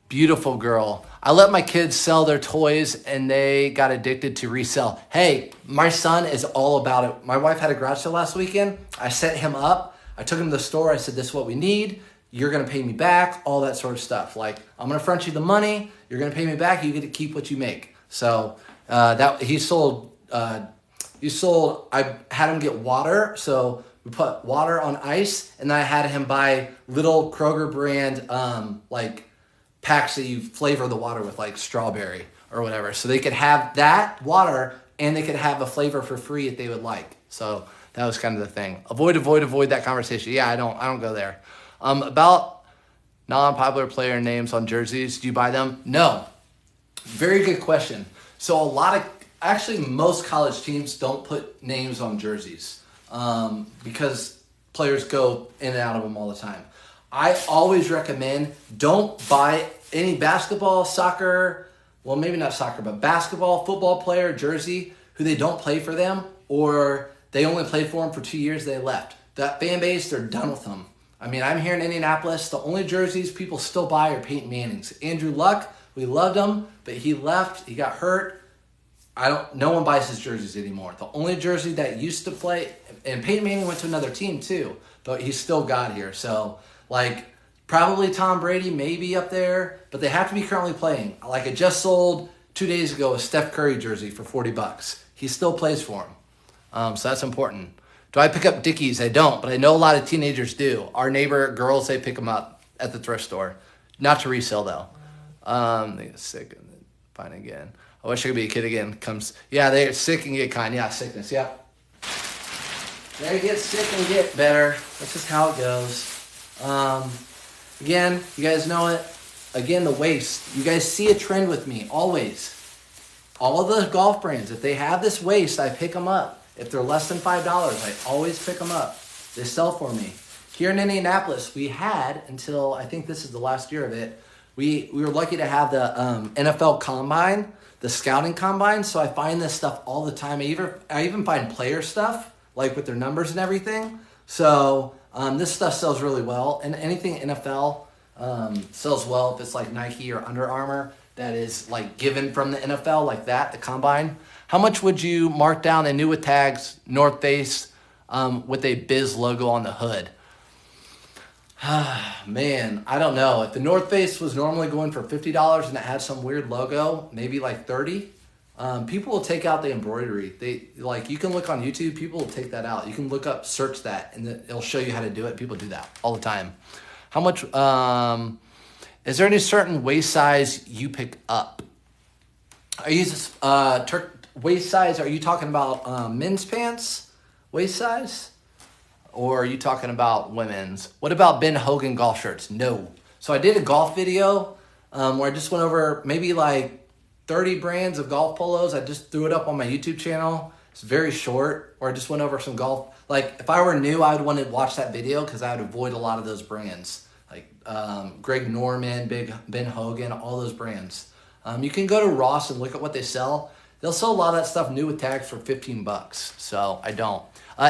Beautiful girl. I let my kids sell their toys and they got addicted to resell. Hey, my son is all about it. My wife had a garage sale last weekend. I set him up. I took him to the store. I said, this is what we need. You're going to pay me back, all that sort of stuff. Like, I'm going to front you the money. You're going to pay me back. You get to keep what you make. So he sold, I had him get water. So we put water on ice and then I had him buy little Kroger brand, like packs that you flavor the water with, like strawberry or whatever. So they could have that water and they could have a flavor for free if they would like. So that was kind of the thing. Avoid that conversation. Yeah, I don't go there. About non-popular player names on jerseys, do you buy them? No. Very good question. So actually most college teams don't put names on jerseys because players go in and out of them all the time. I always recommend don't buy any basketball, soccer, well maybe not soccer, but basketball, football player jersey who they don't play for them or they only played for them for 2 years, they left. That fan base, they're done with them. I mean, I'm here in Indianapolis. The only jerseys people still buy are Peyton Manning's. Andrew Luck, we loved him, but he left. He got hurt. No one buys his jerseys anymore. The only jersey that used to play, and Peyton Manning went to another team too, but he still got here. So, like, probably Tom Brady may be up there, but they have to be currently playing. Like, I just sold 2 days ago a Steph Curry jersey for $40. He still plays for him. So that's important. Do I pick up Dickies? I don't, but I know a lot of teenagers do. Our neighbor girls, they pick them up at the thrift store. Not to resell, though. They get sick and then fine again. I wish I could be a kid again. Yeah, they get sick and get kind. Yeah, sickness, yeah. They get sick and get better. That's just how it goes. Again, you guys know it. Again, the waist. You guys see a trend with me, always. All of the golf brands, if they have this waist, I pick them up. If they're less than $5, I always pick them up. They sell for me. Here in Indianapolis, we had, until I think this is the last year of it, we were lucky to have the NFL Combine, the scouting combine. So I find this stuff all the time. I even find player stuff, like with their numbers and everything. So this stuff sells really well. And anything NFL sells well if it's like Nike or Under Armour that is like given from the NFL, like that, the combine. How much would you mark down a new with tags, North Face, with a Biz logo on the hood? Man, I don't know. If the North Face was normally going for $50 and it had some weird logo, maybe like $30, people will take out the embroidery. You can look on YouTube, people will take that out. You can look up, search that, and it'll show you how to do it. People do that all the time. How much, is there any certain waist size you pick up? I use waist size, are you talking about men's pants waist size? Or are you talking about women's? What about Ben Hogan golf shirts? No. So I did a golf video where I just went over maybe like 30 brands of golf polos. I just threw it up on my YouTube channel. It's very short, where I just went over some golf. Like, if I were new, I would want to watch that video because I would avoid a lot of those brands. Like Greg Norman, Ben Hogan, all those brands. You can go to Ross and look at what they sell. They'll sell a lot of that stuff new with tags for $15. So I don't.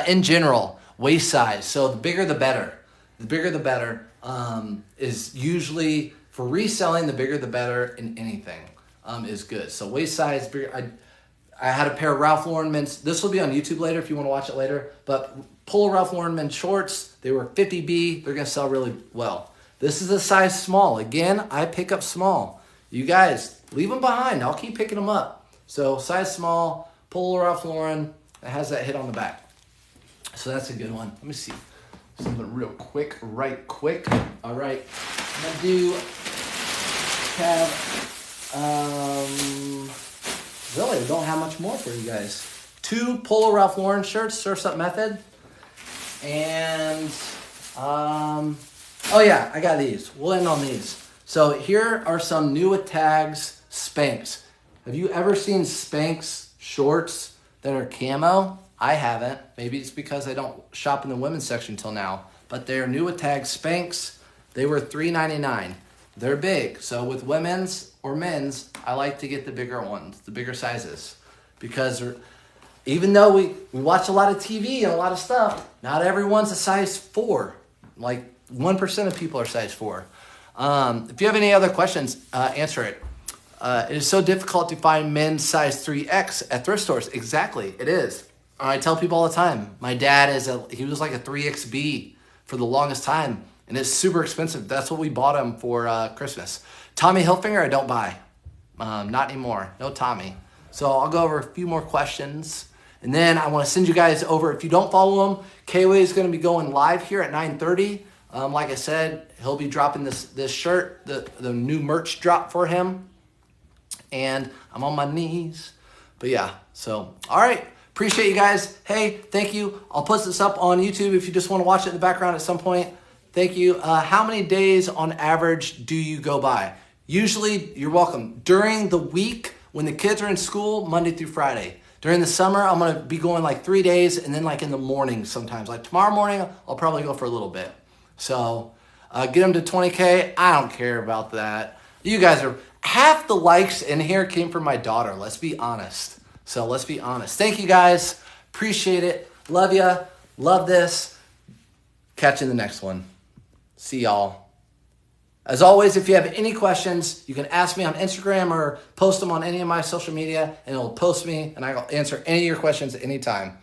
In general, waist size. So the bigger the better. The bigger the better is usually, for reselling, the bigger the better in anything is good. So waist size, bigger. I had a pair of Ralph Lauren men's. This will be on YouTube later if you want to watch it later. But Polo Ralph Lauren men's shorts. They were 50B. They're going to sell really well. This is a size small. Again, I pick up small. You guys, leave them behind. I'll keep picking them up. So size small, Polo Ralph Lauren. It has that hit on the back. So that's a good one. Let me see. something real quick, right quick. All right, I'm gonna do really don't have much more for you guys. 2 Polo Ralph Lauren shirts, Surf's Up Method. And, oh yeah, I got these. We'll end on these. So here are some new with tags Spanx. Have you ever seen Spanx shorts that are camo? I haven't. Maybe it's because I don't shop in the women's section till now. But they're new with tags Spanx. They were $3.99. They're big. So with women's or men's, I like to get the bigger ones, the bigger sizes. Because even though we watch a lot of TV and a lot of stuff, not everyone's a size 4. Like 1% of people are size 4. If you have any other questions, answer it. It is so difficult to find men's size 3X at thrift stores. Exactly, it is. I tell people all the time, my dad he was like a 3XB for the longest time, and it's super expensive. That's what we bought him for Christmas. Tommy Hilfiger, I don't buy. Not anymore. No Tommy. So I'll go over a few more questions. And then I want to send you guys over, if you don't follow him, K-Way is going to be going live here at 9:30. Like I said, he'll be dropping this shirt, the new merch drop for him. And I'm on my knees. But yeah, so, all right. Appreciate you guys. Hey, thank you. I'll post this up on YouTube if you just want to watch it in the background at some point. Thank you. How many days on average do you go by? Usually, you're welcome. During the week, when the kids are in school, Monday through Friday. During the summer, I'm going to be going like 3 days, and then like in the morning sometimes. Like tomorrow morning, I'll probably go for a little bit. So get them to 20K. I don't care about that. You guys are, half the likes in here came from my daughter. Let's be honest. So let's be honest. Thank you guys. Appreciate it. Love ya. Love this. Catch you in the next one. See y'all. As always, if you have any questions, you can ask me on Instagram or post them on any of my social media, and it'll post me, and I'll answer any of your questions at any time.